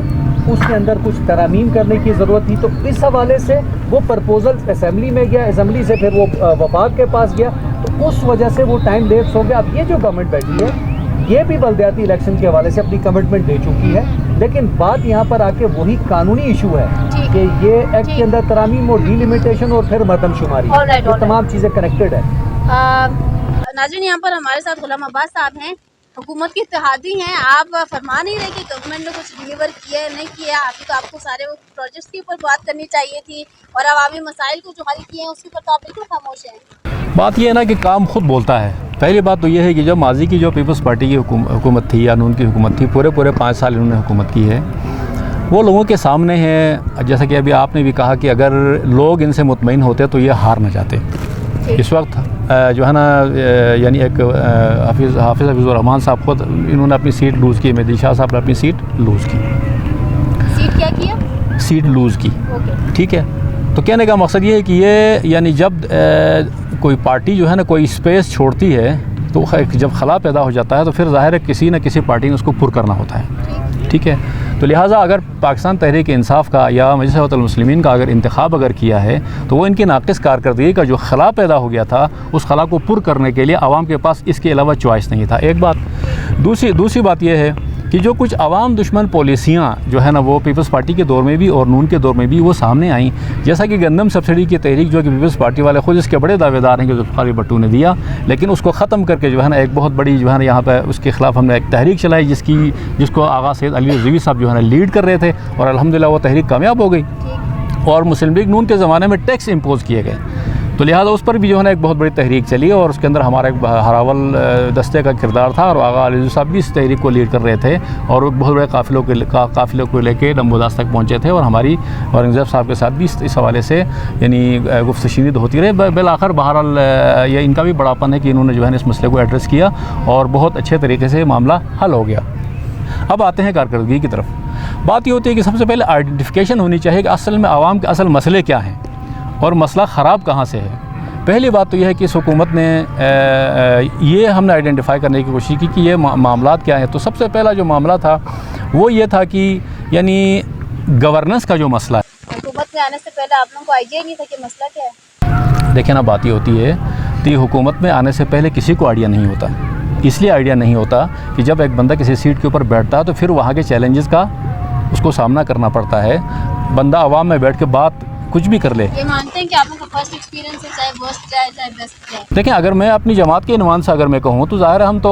उसके अंदर कुछ तरामीम करने की ज़रूरत थी। तो इस हवाले से वो प्रपोजल असेंबली में गया, असेंबली से फिर वो वफाक के पास गया, तो उस वजह से वो टाइम लेप्स हो गया। अब ये जो गवर्नमेंट बैठी है, ये भी बल्दियाती इलेक्शन के हवाले से अपनी कमिटमेंट दे चुकी है, लेकिन बात यहाँ पर आके वही कानूनी इशू है कि ये एक्ट के अंदर तरामीम और डिलिमिटेशन और फिर मरदमशुमारी, ये तमाम चीज़ें कनेक्टेड है। नाज़रीन, यहाँ पर हमारे साथ गुलाम अब्बास साहब हैं, हुकूमत के इत्तेहादी हैं। आप फरमा नहीं रहे कि गवर्नमेंट ने कुछ डिलीवर किया नहीं किया, अभी तो आपको सारे वो प्रोजेक्ट्स के ऊपर बात करनी चाहिए थी, और अवामी मसाइल को जो हल किए हैं उसके ऊपर तो आप बिल्कुल खामोश हैं। बात यह है ना कि काम खुद बोलता है। पहली बात तो ये है कि जब माजी की जो पीपल्स पार्टी की हुकूमत थी या नून की हुकूमत थी, पूरे 5 साल इन्होंने हुकूमत की है, वो लोगों के सामने है। जैसा कि अभी आपने भी कहा कि अगर लोग इनसे मुतमईन होते तो ये हार न जाते। इस वक्त जो है ना, यानी एक हाफिज़ हफीज़ुर रहमान साहब खुद इन्होंने अपनी सीट लूज़ की, मेहदी शाह साहब ने अपनी सीट लूज़ की। सीट क्या किया? सीट लूज़ की, ठीक है। तो कहने का मकसद ये है कि ये यानी जब कोई पार्टी जो है ना कोई स्पेस छोड़ती है, तो जब खला पैदा हो जाता है तो फिर ज़ाहिर है किसी न किसी पार्टी ने उसको पुर करना होता है, ठीक है। तो लिहाजा अगर पाकिस्तान तहरीक इंसाफ का या मजलिस इत्तेहादुल मुस्लिमीन का अगर इंतखाब अगर किया है तो वो इनकी नाक़िस कारकर्दगी का जो खला पैदा हो गया था उस खला को पुर करने के लिए आवाम के पास इसके अलावा चॉइस नहीं था, एक बात। दूसरी बात यह है कि जो कुछ आवाम दुश्मन पॉलिसियाँ जो है ना वो पीपल्स पार्टी के दौर में भी और नून के दौर में भी वो सामने आई, जैसा कि गंदम सब्सिडी की तहरीक जो कि पीपल्स पार्टी वाले खुद इसके बड़े दावेदार हैं कि ज़ुल्फ़िकार भुट्टो ने दिया, लेकिन उसको ख़त्म करके जो है ना एक बहुत बड़ी जो है ना यहाँ पर उसके ख़िलाफ़ हमने एक तहरीक चलाई जिसको आगा सैयद अली रिज़वी साहब जो है ना लीड कर रहे थे और अल्हम्दुलिल्लाह वो तहरीक कामयाब हो गई और मुस्लिम लीग नून के ज़माने में टैक्स इम्पोज़ किए गए। तो लिहाजा उस पर भी जो है ना एक बहुत बड़ी तहरीक चली और उसके अंदर हमारा एक हरावल दस्ते का किरदार था और आगा अली रिज़वी साहब भी इस तहरीक को लीड कर रहे थे और बहुत बड़े काफ़िलों को लेके नंबोदास तक पहुँचे थे और हमारी औरंगज़ेब साहब के साथ भी इस हवाले से यानी गुफ्त शीनिद होती रही। बिल आखिर बहरहाल ये इनका भी बड़ापन है कि इन्होंने जो है इस मसले को एड्रेस किया और बहुत अच्छे तरीके से मामला हल हो गया। अब आते हैं कारकर्दगी की तरफ। बात ये होती है कि सबसे पहले आइडेंटिफिकेशन होनी चाहिए कि असल में आवाम के असल मसले क्या हैं और मसला ख़राब कहाँ से है। पहली बात तो यह है कि इस हुकूमत ने ये हमने आइडेंटिफाई करने की कोशिश की कि ये मामलात क्या हैं। तो सबसे पहला जो मामला था वो ये था कि यानी गवर्नेंस का जो मसला है। हुकूमत में आने से पहले आप लोगों को आइडिया नहीं था कि मसला क्या है? देखिए ना, बात ये होती है कि हुकूमत में आने से पहले किसी को आइडिया नहीं होता। इसलिए आइडिया नहीं होता कि जब एक बंदा किसी सीट के ऊपर बैठता है तो फिर वहाँ के चैलेंजेस का उसको सामना करना पड़ता है। बंदा आवाम में बैठ के बात कुछ भी कर ले। ये मानते हैं कि आप लोगों का फर्स्ट एक्सपीरियंस है, चाहे वर्स्ट जाए चाहे बेस्ट जाए? देखें, अगर मैं अपनी जमात के इनवान से अगर मैं कहूँ तो ज़ाहिर है हम तो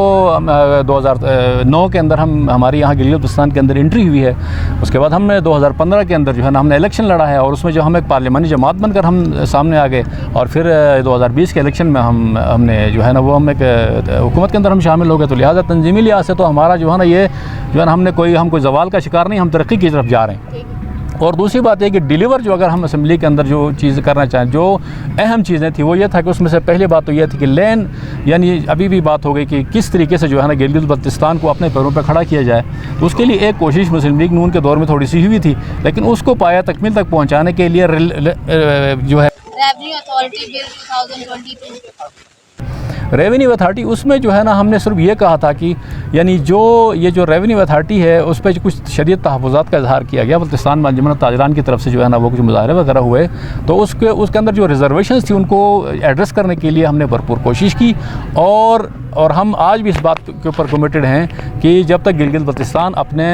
2009 के अंदर हमारी यहाँ गिलगित बल्तिस्तान के अंदर एंट्री हुई है। उसके बाद हमने 2015 के अंदर जो है ना हमने इलेक्शन लड़ा है और उसमें जो हम एक पार्लियामानी जमात बनकर हम सामने आ गए और फिर 2020 के इलेक्शन में हमने जो है ना वो हम एक हुकूमत के अंदर हम शामिल हो गए। तो लिहाजा तंजीमी लिहाज से तो हमारा जो है ना ये जो है ना हम कोई जवाल का शिकार नहीं, हम तरक्की की तरफ जा रहे हैं। और दूसरी बात है कि डिलीवर जो अगर हम असम्बली के अंदर जो चीज़ करना चाहें, जो अहम चीज़ें थी वो ये था कि उसमें से पहली बात तो ये थी कि लैंड यानी अभी भी बात हो गई कि किस तरीके से जो है ना गिलगित बल्तिस्तान को अपने पैरों पर खड़ा किया जाए। तो उसके लिए एक कोशिश मुस्लिम लीग नून के दौर में थोड़ी सी हुई थी, लेकिन उसको पाया तकमील तक पहुँचाने के लिए जो है revenue authority bill 2022 revenue authority, उसमें जो है ना हमने सिर्फ ये कहा था कि यानी ये जो रेवेन्यू अथॉरिटी है उस पर कुछ शदीद तहफ़्फ़ुज़ात का इज़हार किया गया। बल्तिस्तान में अंजुमन ताजरान की तरफ से जो है ना वो कुछ मुज़ाहरे वगैरह हुए, तो उसके अंदर जो रिजर्वेशंस थी उनको एड्रेस करने के लिए हमने भरपूर कोशिश की और हम आज भी इस बात के ऊपर कमिटेड हैं कि जब तक गिलगित बल्तिस्तान अपने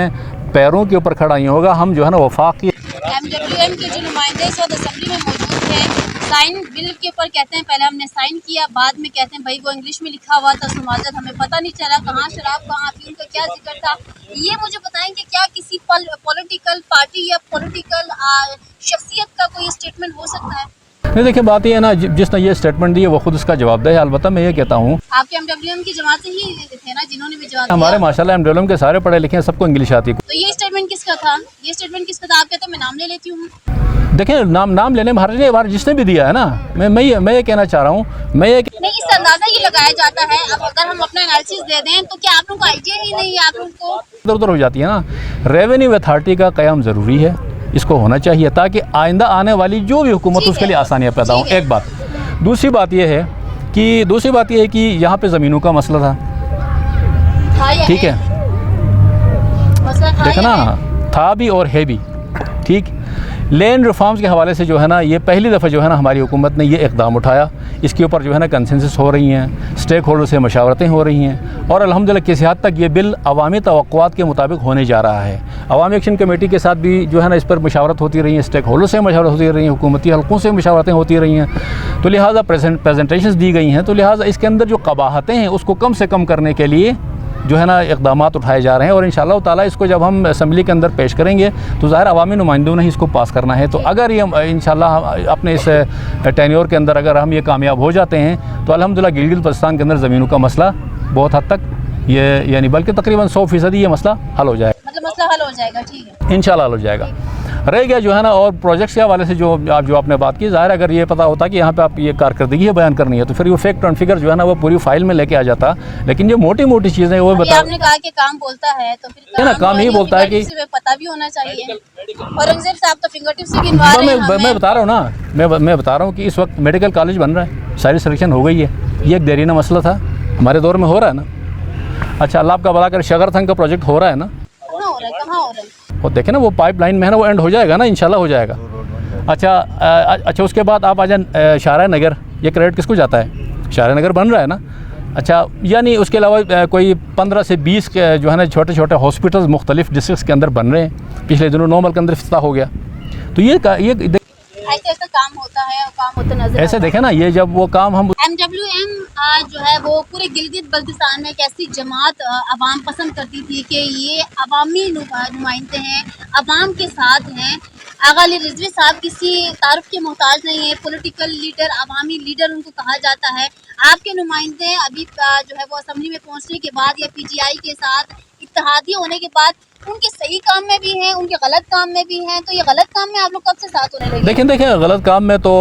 पैरों के ऊपर खड़ा नहीं होगा, हम जो है ना वफाकी MWM के जो नुमाइंदे इस वक्त असेंबली में मौजूद हैं, साइन बिल के ऊपर कहते हैं पहले हमने साइन किया, बाद में कहते हैं भाई वो इंग्लिश में लिखा हुआ था, समाजत हमें पता नहीं चला कहाँ शराब कहाँ अफीम का क्या जिक्र था। ये मुझे बताएंगे क्या किसी पॉलिटिकल पार्टी या पॉलिटिकल शख्सियत का कोई स्टेटमेंट हो सकता है? नहीं, देखिए बात ये है ना, जिसने ये स्टेटमेंट दी है वो खुद इसका जवाबदेह है। अलबत्ता मैं ये कहता हूँ आपके MWM की जमात से ही थे ना जिन्होंने भी जवाब हमारे माशाल्लाह MWM के सारे पढ़े लिखे हैं, सबको इंग्लिश आती है। तो ये स्टेटमेंट किसका था? ये स्टेटमेंट किसका था? आप कहते हैं मैं नाम ले लेती हूँ। देखिए नाम लेने में हर जिसने भी दिया है ना, मैं ये कहना चाह रहा हूँ, नहीं, इससे अंदाजा ये लगाया जाता है। अब अगर हम अपना एनालिसिस दे दें तो क्या आप लोगों को आइडिया ही नहीं है? आप लोगों को इधर उधर हो जाती है ना। रेवेन्यू अथॉरिटी का क़याम ज़रूरी है, इसको होना चाहिए ताकि आइंदा आने वाली जो भी हुकूमत उसके लिए आसानियाँ पैदा हों, एक बात। दूसरी बात यह है कि यहाँ पे ज़मीनों का मसला था, ठीक है, देखा ना, था भी और है भी, ठीक। लैंड रिफॉर्म्स के हवाले से जो है ना ये पहली दफ़ा जो है ना हमारी हुकूमत ने ये इक़दाम उठाया। इसके ऊपर जो है ना कंसेंसस हो रही हैं, स्टेक होल्डर से मशावरतें हो रही हैं और अल्हम्दुलिल्लाह किसी हद तक ये बिल अवामी तवक्कुआत के मुताबिक होने जा रहा है। अवामी एक्शन कमेटी के साथ भी जो है ना इस पर मशावरत होती रही है, स्टेक होल्डर से मशावरत होती रही है, हुकूमती हल्कों से मशावरतें होती रही हैं। तो लिहाजा प्रेजेंटेशंस दी गई हैं, तो लिहाजा इसके अंदर जो कबाहतें हैं उसको कम से कम करने के लिए जो है ना इक़दामात उठाए जा रहे हैं और इंशाअल्लाह ताला इसको जब हम असम्बली के अंदर पेश करेंगे तो ज़ाहिर अवामी नुमाइंदों ने ही इसको पास करना है। तो अगर ये इंशाअल्लाह अपने इस टेन्योर के अंदर अगर हम ये कामयाब हो जाते हैं तो अल्हम्दुलिल्लाह गिलगित बल्तिस्तान के अंदर ज़मीनों का मसला बहुत हद तक ये यानी बल्कि तकरीबन 100% ये मसला हल हो जाएगा। मतलब मसला हल हो जाएगा, ठीक है, इंशाअल्लाह हल हो जाएगा। रह गया जो है ना और प्रोजेक्ट्स के हवाले से जो आपने बात की, ज़ाहिर अगर ये पता होता कि यहाँ पे आप ये कारकर्दगी बयान करनी है तो फिर वो फैक्ट एंड फिगर जो है ना वो पूरी फाइल में लेके आ जाता। लेकिन ये मोटी मोटी चीज़ें वो बता, आपने कहा कि काम बोलता है तो फिर ना काम ही बोलता है कि पता भी होना चाहिए। औरंगजेब साहब तो फिंगर टिप से गिनवा रहे हैं। मैं बता रहा हूँ ना, मैं बता रहा हूँ कि इस वक्त मेडिकल कॉलेज बन रहा है, सारी सिलेक्शन हो गई है, ये एक देरीना मसला था, हमारे दौर में हो रहा है ना। अच्छा, अल्लाह आपका भला करे, शगरथंग का प्रोजेक्ट हो रहा है ना, कहाँ हो रहा है? वो देखें ना, वो पाइपलाइन में है ना, वो एंड हो जाएगा ना, इंशाल्लाह हो जाएगा। अच्छा उसके बाद आप आ जाए शाहरा नगर, ये क्रेडिट किसको जाता है? शाहरा नगर बन रहा है ना। अच्छा, यानी उसके अलावा कोई 15 से 20 के जो है ना छोटे छोटे हॉस्पिटल्स मुख्तलिफ डिस्ट्रिक्ट के अंदर बन रहे हैं। पिछले दिनों नॉर्मल के अंदर इफ्तिताह हो गया। तो ये ऐसा काम होता है, काम होता नजर ऐसे देखें ना, ये जब वो काम हम MWM जो है वो पूरे गिलगित बल्तिस्तान में एक ऐसी जमात अवाम पसंद करती थी कि ये अवामी नुमाइंदे हैं, अवाम के साथ हैं। आगा अली रिजवी साहब किसी तारुफ के मोहताज नहीं है, पॉलिटिकल लीडर, अवामी लीडर उनको कहा जाता है। आपके नुमाइंदे अभी जो है वो असम्बली में पहुंचने के बाद या PGI के साथ इत्तेहादी होने के बाद उनके सही काम में भी हैं, उनके गलत काम में भी हैं, तो ये गलत काम में आप लोग कब से साथ होने लगे? देखें गलत काम में तो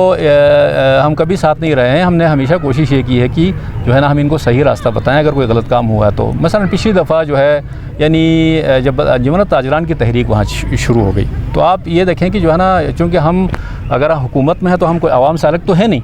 हम कभी साथ नहीं रहे हैं। हमने हमेशा कोशिश ये की है कि जो है ना हम इनको सही रास्ता बताएं अगर कोई गलत काम हुआ है तो। मसलन पिछली दफ़ा जो है यानी जब अंजुमन ताजरान की तहरीक वहाँ शुरू हो गई, तो आप ये देखें कि जो है ना, चूँकि हम अगर हुकूमत में है तो हम कोई आवाम से अलग तो है नहीं,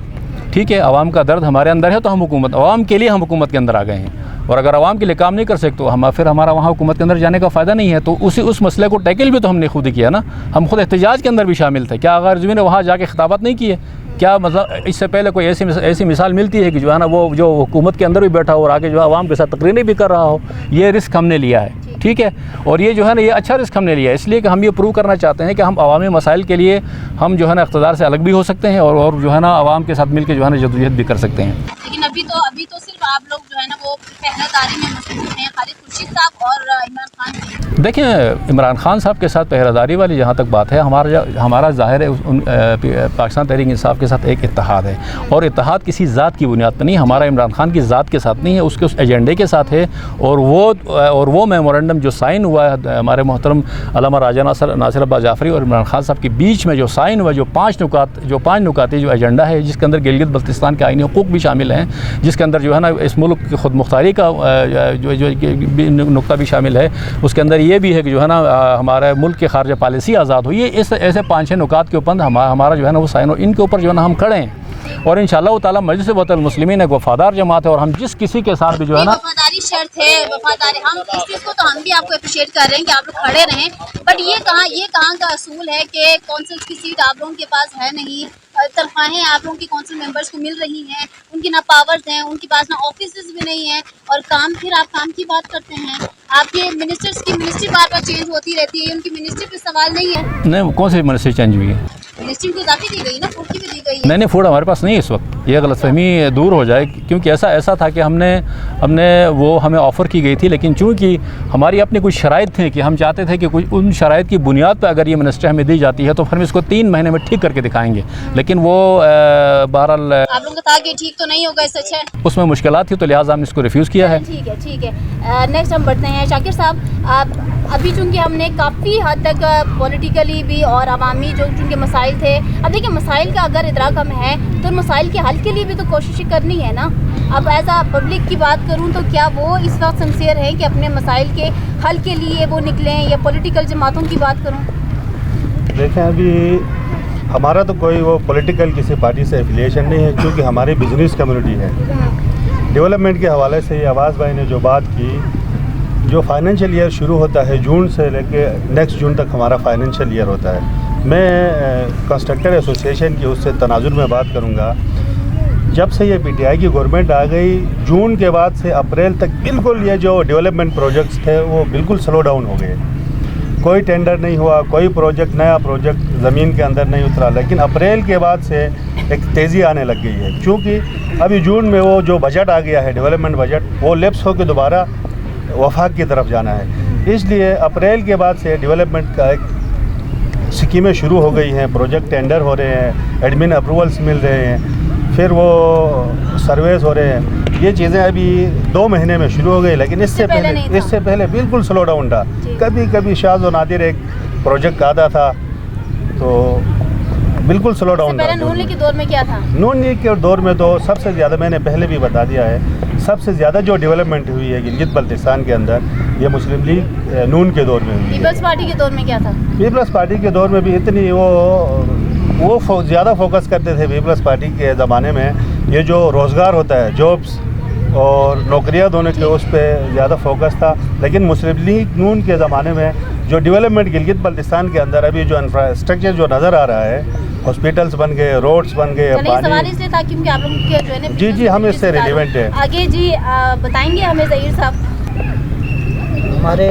ठीक है, आवाम का दर्द हमारे अंदर है तो हम हुकूमत, आवाम के लिए हम हुकूमत के अंदर आ गए हैं। और अगर आवाम के लिए काम नहीं कर सकते तो फिर हमारा वहाँ हुकूमत के अंदर जाने का फ़ायदा नहीं है। तो उस मसले को टैकल भी तो हमने खुद ही किया ना, हम खुद एहतजाज के अंदर भी शामिल थे। क्या आगा रिजवी ने वहाँ जाके खिताबत नहीं किए? क्या मतलब इससे पहले कोई ऐसी मिसाल मिलती है कि जो है ना वो जो हुकूमत के अंदर भी बैठा हो और आगे जो आवाम के साथ तकरीरें भी कर रहा हो? ये रिस्क हमने लिया है, ठीक है। और ये जो है ना, ये अच्छा रिस्क हमने लिया है, इसलिए कि हम ये प्रूव करना चाहते हैं कि हम अवामी मसाइल के लिए हम जो है ना इक़्तिदार से अलग भी हो सकते हैं और जो है ना आवाम के साथ मिल के जो है ना जदोजहद भी कर सकते हैं। लेकिन अभी तो सिर्फ आप लोग जो है ना वो पहरेदारी में मसरूफ़ हैं, खालिद खुर्शीद साहब और इमरान खान। देखें, इमरान खान साहब के साथ पहरेदारी वाली जहाँ तक बात है, हमारा ज़ाहिर है पाकिस्तान तहरीक इंसाफ के साथ एक इत्तेहाद है, और इत्तेहाद किसी ज़ात की बुनियाद पर नहीं, हमारा इमरान खान की ज़ात के साथ नहीं है, उसके उस एजेंडे के साथ है। और वो मेमोरेंडम जो साइन हुआ है हमारे मोहतरम अल्लामा राजा नासिर अब्बास जाफ़री और इमरान खान साहब के बीच में जो साइन हुआ, जो पाँच नुकाती जो एजेंडा है, जिसके अंदर गिलगित बल्तिस्तान के आईनी हुकूक भी शामिल हैं, जिसके अंदर जो है ना इस मुल्क की खुद मुख्तारी का जो नुक्ता भी शामिल है, उसके अंदर ये भी है कि जो है ना हमारे मुल्क की खारजा पॉलिसी आज़ाद हुई है। इस ऐसे 5-6 नुकात के ऊपर हमारा जो है ना वो साइन हो, इनके ऊपर जो है ना हम खड़े हैं। और इंशाअल्लाह ताला मजलिस वतन मुस्लिमीन एक वफ़ादार जमात है, और हम जिस किसी के साथ भी जो है ना वफादारी शर्त है, वफादारी, हम इस चीज़ को तो हम भी आपको अप्रिशिएट कर रहे हैं कि आप लोग खड़े रहें। बट ये कहाँ का असूल है कि कौंसिल की सीट आप लोगों के पास है नहीं, तनख्वाहें आप लोगों की कौंसिल मेंबर्स को मिल रही हैं, उनकी ना पावर्स हैं, उनके पास ना ऑफिस भी नहीं है, और फिर आप काम की बात करते हैं। आपके मिनिस्टर्स की मिनिस्ट्री बार बार चेंज होती रहती है, उनकी मिनिस्ट्री पे सवाल नहीं है। नहीं, कौन सी मिनिस्ट्री चेंज हुई है? मिनिस्ट्री को इजाफी दी गई ना, फूड की भी दी गई है। नहीं, फूड हमारे पास नहीं है इस वक्त, ये गलतफहमी दूर हो जाए, क्योंकि ऐसा था कि हमें ऑफ़र की गई थी, लेकिन चूँकि हमारी अपनी कुछ शराइत थी कि हम चाहते थे कि कुछ उन शराइत की बुनियाद पर अगर ये मिनिस्ट्री हमें दी जाती है तो फिर हम इसको 3 महीने में ठीक करके दिखाएंगे, लेकिन वो बहरहाल आप लोगों का था कि ठीक तो नहीं होगा, सच है, उसमें मुश्किलात थी, तो लिहाजा हमने इसको रिफ्यूज़ किया है। ठीक है। नेक्स्ट हम बढ़ते हैं शाकिर साहब। अभी चूँकि हमने काफ़ी हद तक पॉलिटिकली भी और अवामी जो चूँकि मसाइल थे, अब देखिए मसाइल का अगर इदराक हम है तो मसाइल के हल के लिए भी तो कोशिश करनी है ना। अब एज आ पब्लिक की बात करूं तो क्या वो इस वक्त सिंसियर है कि अपने मसाइल के हल के लिए वो निकलें, या पॉलिटिकल जमातों की बात करूं? देखें, अभी हमारा तो कोई वो पॉलिटिकल किसी पार्टी से एफिलिएशन नहीं है, क्योंकि हमारी बिजनेस कम्युनिटी है। डेवलपमेंट के हवाले से अब्बास भाई ने जो बात की, जो फाइनेंशियल ईयर शुरू होता है जून से लेके नेक्स्ट जून तक हमारा फाइनेंशियल ईयर होता है। मैं कंस्ट्रक्टर एसोसिएशन की उससे तनाजुर में बात करूंगा। जब से ये PTI की गवर्नमेंट आ गई, जून के बाद से अप्रैल तक बिल्कुल ये जो डेवलपमेंट प्रोजेक्ट्स थे वो बिल्कुल स्लो डाउन हो गए। कोई टेंडर नहीं हुआ, कोई प्रोजेक्ट, नया प्रोजेक्ट ज़मीन के अंदर नहीं उतरा। लेकिन अप्रैल के बाद से एक तेज़ी आने लग गई है, क्योंकि अभी जून में वो जो बजट आ गया है, डेवलपमेंट बजट, वो लैप्स होकर दोबारा वफाक की तरफ जाना है। इसलिए अप्रैल के बाद से डेवलपमेंट का एक स्कीमें शुरू हो गई हैं, प्रोजेक्ट टेंडर हो रहे हैं, एडमिन अप्रूवल्स मिल रहे हैं, फिर वो सर्वेस हो रहे हैं। ये चीज़ें अभी 2 महीने में शुरू हो गई, लेकिन इससे पहले बिल्कुल स्लो डाउन था। कभी शाज़ और नादिर एक प्रोजेक्ट आता था, तो बिल्कुल स्लो डाउन था। नून लीग के दौर में क्या था? नून लीग के दौर में तो सबसे ज़्यादा, मैंने पहले भी बता दिया है, सबसे ज़्यादा जो डेवलपमेंट हुई है गिलगित बल्तिस्तान के अंदर, ये मुस्लिम लीग नून के दौर में हुई है। पीपल्स पार्टी के दौर में क्या था? पीपल्स पार्टी के दौर में भी इतनी वो ज़्यादा फोकस करते थे पीपल्स पार्टी के ज़माने में। ये जो रोज़गार होता है, जॉब्स, और नौकरियां देने के उस पर ज़्यादा फोकस था। लेकिन मुस्लिम लीग नून के ज़माने में जो डेवलपमेंट गिलगित बल्तिस्तान के अंदर अभी जो इंफ्रास्ट्रक्चर जो नज़र आ रहा है, हॉस्पिटल्स बन गए, रोड्स बन गए, सवाल इसलिए था क्योंकि आप लोग के जो है ना जी हम इससे रिलेवेंट है। आगे जी बताएंगे हमें ज़हीर साहब। हमारे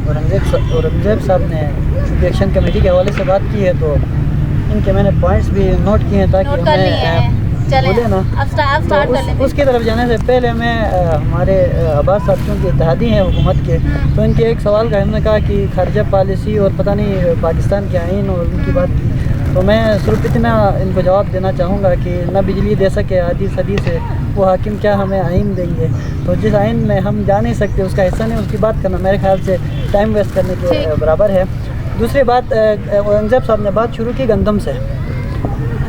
औरंगजेब साहब ने चूँकि एक्शन कमेटी के हवाले से बात की है तो इनके मैंने पॉइंट्स भी नोट किए हैं ताकि हमें बोले ना। अब स्टार्ट कर लेते। उसकी तरफ जाने से पहले मैं हमारे अब्बास साहब क्योंकि इत्तेहादी हैं हुकूमत के, तो इनके एक सवाल का हमने कहा कि खारजा पॉलिसी और पता नहीं पाकिस्तान के आइन और उनकी बात की, तो मैं सिर्फ इतना इनको जवाब देना चाहूँगा कि न बिजली दे सके आधी सदी से वो हाकिम क्या हमें आइन देंगे, तो जिस आइन में हम जा नहीं सकते उसका हिस्सा नहीं, उसकी बात करना मेरे ख्याल से टाइम वेस्ट करने के बराबर है। दूसरी बात, औरंगजेब साहब ने बात शुरू की गंदम से।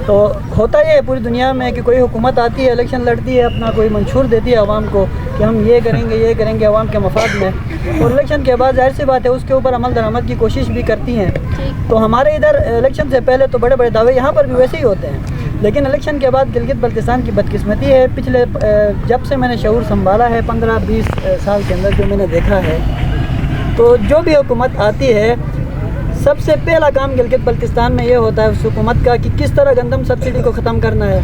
तो होता ये है पूरी दुनिया में कि कोई हुकूमत आती है, इलेक्शन लड़ती है, अपना कोई मंशूर देती है आवाम को कि हम ये करेंगे आवाम के मफाद में, और इलेक्शन के बाद जाहिर सी बात है उसके ऊपर अमल दरामद की कोशिश भी करती हैं। तो हमारे इधर इलेक्शन से पहले तो बड़े बड़े दावे यहाँ पर भी वैसे ही होते हैं, लेकिन इलेक्शन के बाद गिलगित बल्तिस्तान की बदकिस्मती है, पिछले जब से मैंने शऊर संभाला है 15-20 साल के अंदर जो मैंने देखा है, तो जो भी हुकूमत आती है सबसे पहला काम गिलगित बल्तिस्तान में ये होता है उस हुकूमत का कि किस तरह गंदम सब्सिडी को ख़त्म करना है,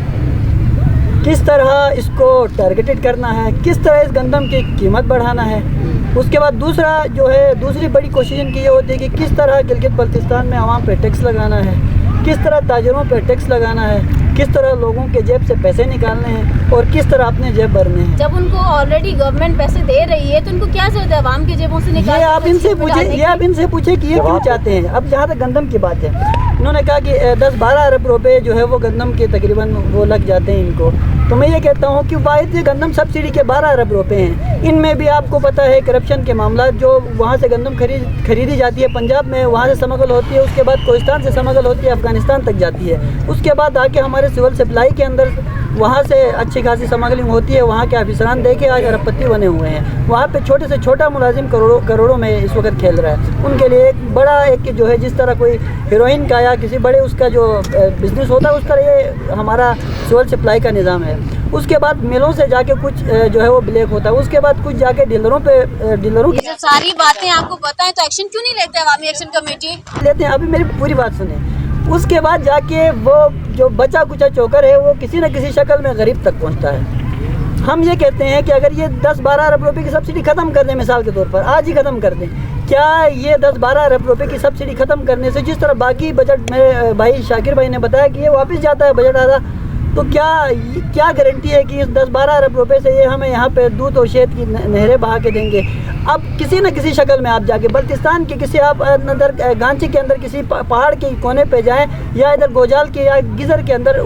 किस तरह इसको टारगेटेड करना है, किस तरह इस गंदम की कीमत बढ़ाना है। उसके बाद दूसरा जो है, दूसरी बड़ी कोशिश इनकी ये होती है कि किस तरह गिलगित बल्तिस्तान में आवाम पे टैक्स लगाना है, किस तरह ताजरों पे टैक्स लगाना है, किस तरह लोगों के जेब से पैसे निकालने हैं और किस तरह अपने जेब भरने हैं। जब उनको ऑलरेडी गवर्नमेंट पैसे दे रही है तो उनको क्या जरूरत है आवाम की जेबों से निकालने? ये आप इनसे पूछे कि ये क्यों चाहते हैं। अब जहाँ तक गंदम की बात है, इन्होंने कहा कि 10-12 अरब रुपए जो है वो गंदम के तकरीबन वो लग जाते हैं इनको, तो मैं ये कहता हूँ कि वाहिद गंदम सब्सिडी के 12 अरब रुपए हैं। इनमें भी आपको पता है करप्शन के मामला, जो वहाँ से गंदम खरीदी जाती है पंजाब में, वहाँ से स्मगल होती है, उसके बाद कोहिस्तान से स्मगल होती है, अफगानिस्तान तक जाती है, उसके बाद आके हमारे सिविल सप्लाई के अंदर वहाँ से अच्छी खासी स्मगलिंग होती है। वहाँ के अफसरान देखे आज अरबपति बने हुए हैं, वहाँ पे छोटे से छोटा मुलाजिम करोड़ों में इस वक्त खेल रहा है। उनके लिए एक बड़ा एक जो है, जिस तरह कोई हीरोइन का या किसी बड़े उसका जो बिज़नेस होता है उस तरह ये हमारा सिविल सप्लाई का निज़ाम है। उसके बाद मिलों से जाके कुछ जो है वो ब्लैक होता है, उसके बाद कुछ जाके डीलरों की जब सारी बातें आपको पता है तो एक्शन क्यों नहीं लेते अवामी एक्शन कमेटी? लेते हैं। अभी मेरी पूरी बात सुने। उसके बाद जाके वो जो बचा कुचा चोकर है वो किसी न किसी शक्ल में गरीब तक पहुंचता है। हम ये कहते हैं कि अगर ये 10-12 अरब रुपए की सब्सिडी ख़त्म कर दें, मिसाल के तौर पर आज ही ख़त्म कर दें, क्या ये 10-12 अरब रुपए की सब्सिडी ख़त्म करने से जिस तरह बाकी बजट में भाई शाकिर भाई ने बताया कि ये वापस जाता है बजट आधा, तो क्या गारंटी है कि इस 10-12 अरब रुपए से ये हमें यहाँ पे दूध और शहद की नहरें बहा के देंगे? अब किसी न किसी शक्ल में आप जाके बल्तिस्तान के किसी आप अंदर गांची के अंदर किसी पहाड़ के कोने पे जाएं या इधर गोजाल के या गिजर के अंदर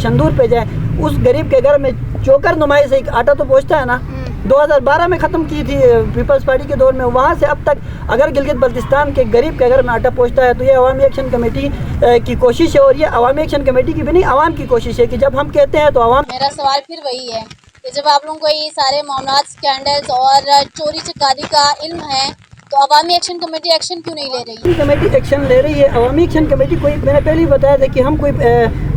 शंदूर पे जाएं, उस गरीब के घर में चोकर नुमाई से आटा तो पहुँचता है ना। 2012 में ख़त्म की थी पीपल्स पार्टी के दौर में, वहाँ से अब तक अगर गिलगित बल्तिस्तान के गरीब के घर में आटा पहुँचता है तो ये अवामी एक्शन कमेटी की कोशिश है, और ये अवामी एक्शन कमेटी की भी नहीं, आवाम की कोशिश है कि जब हम कहते हैं तो आवाम। मेरा सवाल फिर वही है कि जब आप लोगों को ये सारे मामलात, स्कैंडल्स और चोरी चकारी का इल्म है तो अवामी एक्शन कमेटी एक्शन क्यों नहीं ले रही है? कमेटी एक्शन ले रही है। अवामी एक्शन कमेटी कोई, मैंने पहले ही बताया था कि हम कोई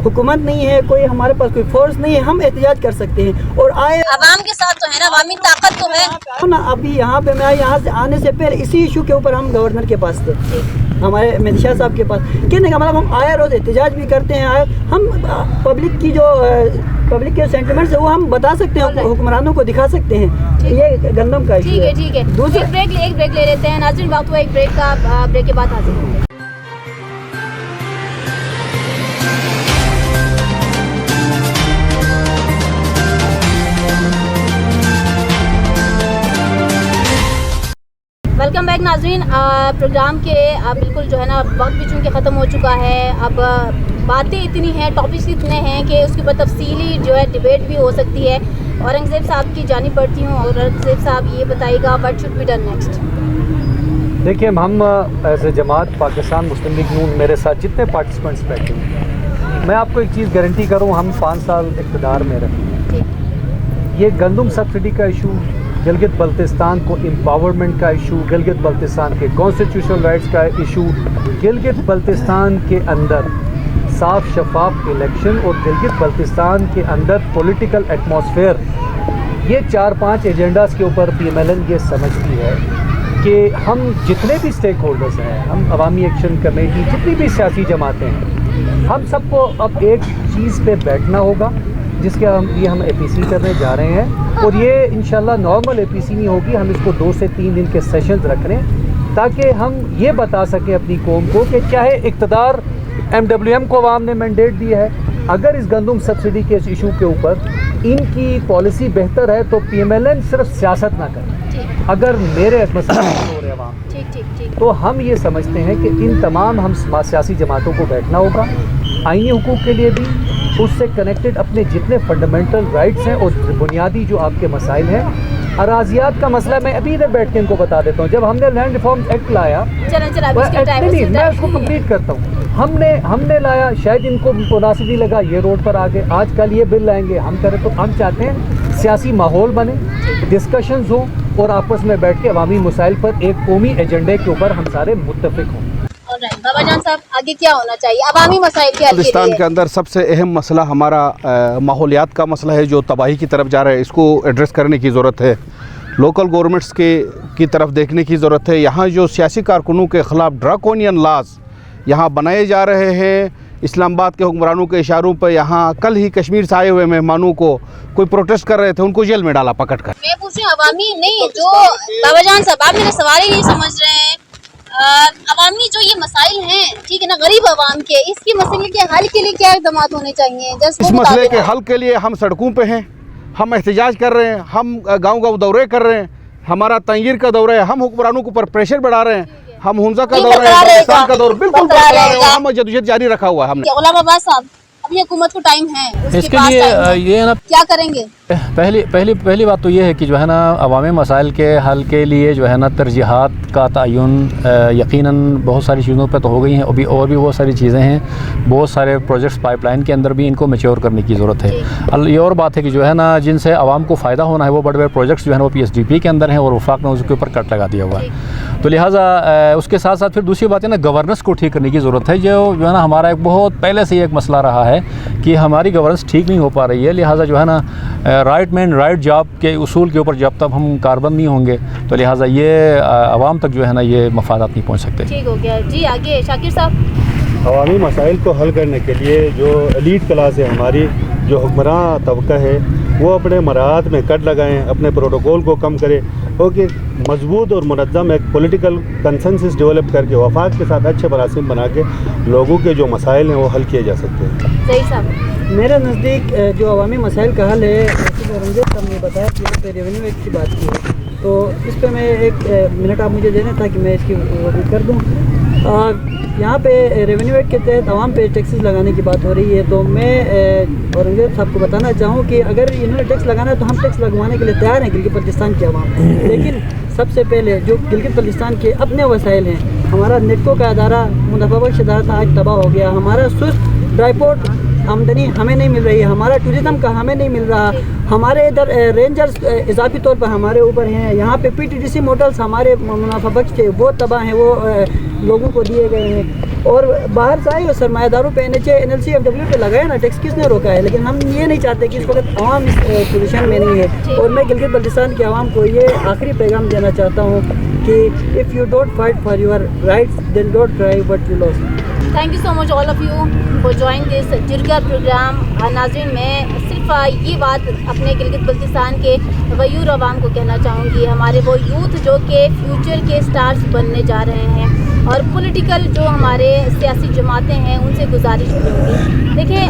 हुकूमत नहीं है, कोई हमारे पास कोई फोर्स नहीं है, हम एहतजाज कर सकते हैं और आए अवाम के साथ तो है ना, अवामी ताकत तो है ना। अभी यहाँ पे मैं यहाँ से आने से पहले इसी इशू के ऊपर हम गवर्नर के पास थे, हमारे मेहदी शाह साहब के पास। कहने का मतलब हम आए रोज़ एहतजाज भी करते हैं, हम पब्लिक की जो पब्लिक के सेंटिमेंट्स है वो हम बता सकते हैं, हुक्मरानों को दिखा सकते हैं। ये गंदम का इशू है। ठीक है। दूसरा एक ब्रेक ले लेते हैं नाज़रीन, वक्त हुआ एक ब्रेक का, ब्रेक के बाद हाजिर होंगे। वेलकम बैक नाज़रीन। प्रोग्राम के बिल्कुल जो है ना वक्त भी चूँकि ख़त्म हो चुका है, अब बातें इतनी हैं, टॉपिक्स इतने हैं कि उसके ऊपर तफसीली जो है डिबेट भी हो सकती है। औरंगज़ेब साहब की जानिब बढ़ती हूँ। औरंगज़ेब साहब ये बताइएगा what should be done next? देखिए, हम एज ए जमात पाकिस्तान मुस्लिम लीग नून, मेरे साथ जितने पार्टिसिपेंट्स बैठे हैं, मैं आपको एक चीज़ गारंटी करूँ, हम 5 साल इक़्तिदार में रहेंगे। ये गंदम सब्सिडी का इशू, गिलगित बल्तिस्तान को एम्पावरमेंट का इशू, गिलगित बल्तिस्तान के कॉन्स्टिट्यूशनल राइट्स का इशू, गिलगित बल्तिस्तान के अंदर साफ शफाफ इलेक्शन और गिलगित बल्तिस्तान के अंदर पॉलिटिकल एटमॉस्फेयर ये 4-5 एजेंडास के ऊपर PMLN ये समझती है कि हम जितने भी स्टेक होल्डर्स हैं, हम अवामी एक्शन कमेटी, जितनी भी सियासी जमातें हैं, हम सबको अब एक चीज़ पे बैठना होगा जिसके हम APC करने जा रहे हैं। और ये इंशाल्लाह नॉर्मल APC नहीं होगी, हम इसको 2 से 3 दिन के सेशंस रख रहे हैं ताकि हम ये बता सकें अपनी कौम को कि चाहे इक़्तिदार MWM को अवाम ने मैंडेट दिया है, अगर इस गंदम सब्सिडी के इस इशू के ऊपर इनकी पॉलिसी बेहतर है तो PMLN सिर्फ सियासत ना करे। अगर मेरे मसले हो रहे अवाम तो हम ये समझते हैं कि इन तमाम हम सियासी जमातों को बैठना होगा, आईनी हुकूक के लिए भी, उससे कनेक्टेड अपने जितने फंडामेंटल राइट्स हैं और बुनियादी जो आपके मसाइल हैं। अराजियात का मसला मैं अभी इधर बैठ के इनको बता देता हूँ। जब हमने लैंड रिफॉर्म एक्ट लाया, नहीं मैं उसको कंप्लीट करता हूँ, हमने लाया, शायद इनको मुनासिब नहीं लगा, ये रोड पर आ गए, आज कल ये बिल लाएंगे, हम करें। तो हम चाहते हैं सियासी माहौल बने, डिस्कशंस हो और आपस में बैठ के अवामी मसाइल पर एक कौमी एजेंडे के ऊपर हम सारे मुत्तफिक हों। बाबा जान साहब, आगे क्या होना चाहिए अवामी मसाइल के हल के लिए? पाकिस्तान के अंदर सबसे अहम मसला हमारा माहौलियात का मसला है जो तबाही की तरफ जा रहा है। इसको एड्रेस करने की ज़रूरत है, लोकल गवर्नमेंट्स की तरफ देखने की ज़रूरत है। यहाँ जो सियासी कारकुनों के ख़िलाफ़ ड्रैकोनियन लॉज यहाँ बनाए जा रहे हैं, इस्लामाबाद के हुक्मरानों के इशारों पर, यहाँ कल ही कश्मीर से आए हुए मेहमानों को कोई प्रोटेस्ट कर रहे थे, उनको जेल में डाला पकड़ कर। मैं पूछ रही हूँ अवामी नहीं, जो बाबा जान साहब आप मेरा सवाल ही नहीं समझ रहे हैं। अवामी जो ये मसाइल हैं, ठीक है ना, गरीब अवाम के, इसके मसले के हल के लिए क्या इक़दाम होने चाहिए? इस मसले के हल के लिए हम सड़कों पे हैं, हम एहतजाज कर रहे हैं, हम गाँव दौरे कर रहे हैं, हमारा तंगीर का दौरा है, हम हुक्मरानों के ऊपर प्रेशर बढ़ा रहे हैं, हम हुंजा का दौरा है, पाकिस्तान का दौरा बिल्कुल हम जदोजहद जारी रखा हुआ है हमने। गुलाम अब्बास साहब, अभी हुकूमत को टाइम है, इसके लिए ये ना क्या करेंगे? पहली बात तो ये है कि जो है ना अवामी मसाइल के हल के लिए जो है ना तरजीहात का तयन यकीनन बहुत सारी चीज़ों पे तो हो गई हैं, अभी और भी बहुत सारी चीज़ें हैं, बहुत सारे प्रोजेक्ट्स पाइपलाइन के अंदर भी, इनको मैच्योर करने की ज़रूरत है। ये और बात है कि जो है ना जिनसे आवाम को फ़ायदा होना है वो बड़े बड़े प्रोजेक्ट्स जो है ना वो PSDP के अंदर हैं और वफाक ने उसके ऊपर कट लगा दिया हुआ है। तो लिहाजा उसके साथ साथ फिर दूसरी बात है ना गवर्नेंस को ठीक करने की ज़रूरत है, जो है ना हमारा एक बहुत पहले से ही एक मसला रहा है कि हमारी गवर्नेंस ठीक नहीं हो पा रही है। लिहाजा जो है ना राइट मैन राइट जॉब के उसूल के ऊपर जब तक हम कारबंद नहीं होंगे तो लिहाजा ये आवाम तक जो है ना ये मफादात नहीं पहुंच सकते। ठीक हो गया जी। आगे शाकिर साहब। अवामी मसाइल को हल करने के लिए जो एलीट क्लास है हमारी, जो हुक्मरान तबका है, वो अपने मराहत में कट लगाएं, अपने प्रोटोकॉल को कम करें, क्योंकि मजबूत और मुनज़्ज़म एक पॉलिटिकल कंसेंसस डेवलप करके वफाक के साथ अच्छे मरासिम बना के लोगों के जो मसाइल हैं वो हल किए जा सकते हैं। सही साहब, मेरे नज़दीक जो अवामी मसाइल का हल है, रंजीत साहब ने बताया कि यहाँ पे रेवेन्यू एक्ट की बात की है, तो इस पर मैं 1 मिनट आप मुझे देना ताकि मैं इसकी वो भी कर दूँ। यहाँ पे रेवेन्यू एक्ट के तहत आवाम पे टैक्सेस लगाने की बात हो रही है, तो मैं औरंगजेब साहब को बताना चाहूँ कि अगर इन्होंने टैक्स लगाना है तो हम टैक्स लगवाने के लिए तैयार हैं गिलगित बल्तिस्तान के आवाम। लेकिन सबसे पहले जो गिलगित बल्तिस्तान के अपने वसाइल हैं, हमारा नेटको का अदारा मुनाफाबख्श अदारा था, आज तबाह हो गया। हमारा सुस्त ड्राईपोर्ट आमदनी हमें नहीं मिल रही है, हमारा टूरिज़्म का हमें नहीं मिल रहा, हमारे इधर रेंजर्स इजाफी तौर पर हमारे ऊपर हैं, यहाँ पे PTDC मोटल्स हमारे मुनाफाबख्श थे वो तबाह हैं, वो लोगों को दिए गए हैं। और बाहर से आए हुए सरमायादारों पे NHA NLC FW पे लगाया ना टैक्स, किसने रोका है? लेकिन हम ये नहीं चाहते कि इस वक्त आवाम इस पोजीशन में नहीं है। और मैं गिलगित बल्तिस्तान के आवाम को ये आखिरी पैगाम देना चाहता हूँ कि if you don't fight for your rights then don't try what you lost. Thank you so much all of you for join this jirga program. नाज़रीन, मैं सिर्फ ये बात अपने गिलगित बल्तिस्तान के गयूर अवाम को कहना चाहूँगी, हमारे वो यूथ जो कि फ्यूचर के स्टार्स बनने जा रहे हैं, और पॉलिटिकल जो हमारे सियासी जमातें हैं उनसे गुजारिश करूँगी, देखिए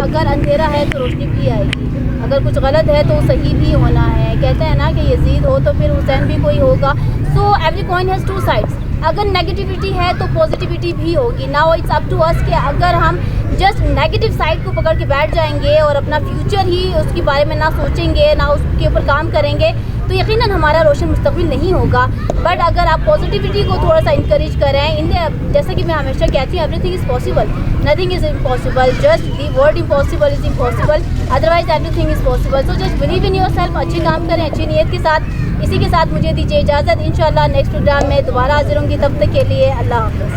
अगर अंधेरा है तो रोशनी भी आएगी, अगर कुछ गलत है तो सही भी होना है। कहते हैं ना कि यजीद हो तो फिर हुसैन भी कोई होगा। So every coin has 2 sides. अगर नेगेटिविटी है तो पॉजिटिविटी भी होगी। Now it's up to us कि अगर हम जस्ट नेगेटिव साइड को पकड़ के बैठ जाएंगे और अपना फ्यूचर ही उसके बारे में ना सोचेंगे, ना उसके ऊपर काम करेंगे, तो यकीनन हमारा रोशन मुस्तकबिल नहीं होगा। बट अगर आप पॉजिटिविटी को थोड़ा सा इंकरेज करें, जैसे कि मैं हमेशा कहती हूँ, everything is possible, nothing is impossible, just the word impossible is impossible, otherwise everything is possible. So just believe in your self, अच्छे काम करें अच्छी नीयत के साथ। इसी के साथ मुझे दीजिए इजाज़त, इंशाल्लाह नेक्स्ट प्रोग्राम में दोबारा हाजिर होंगी। तब तक के लिए अल्लाह हाफ़िज़।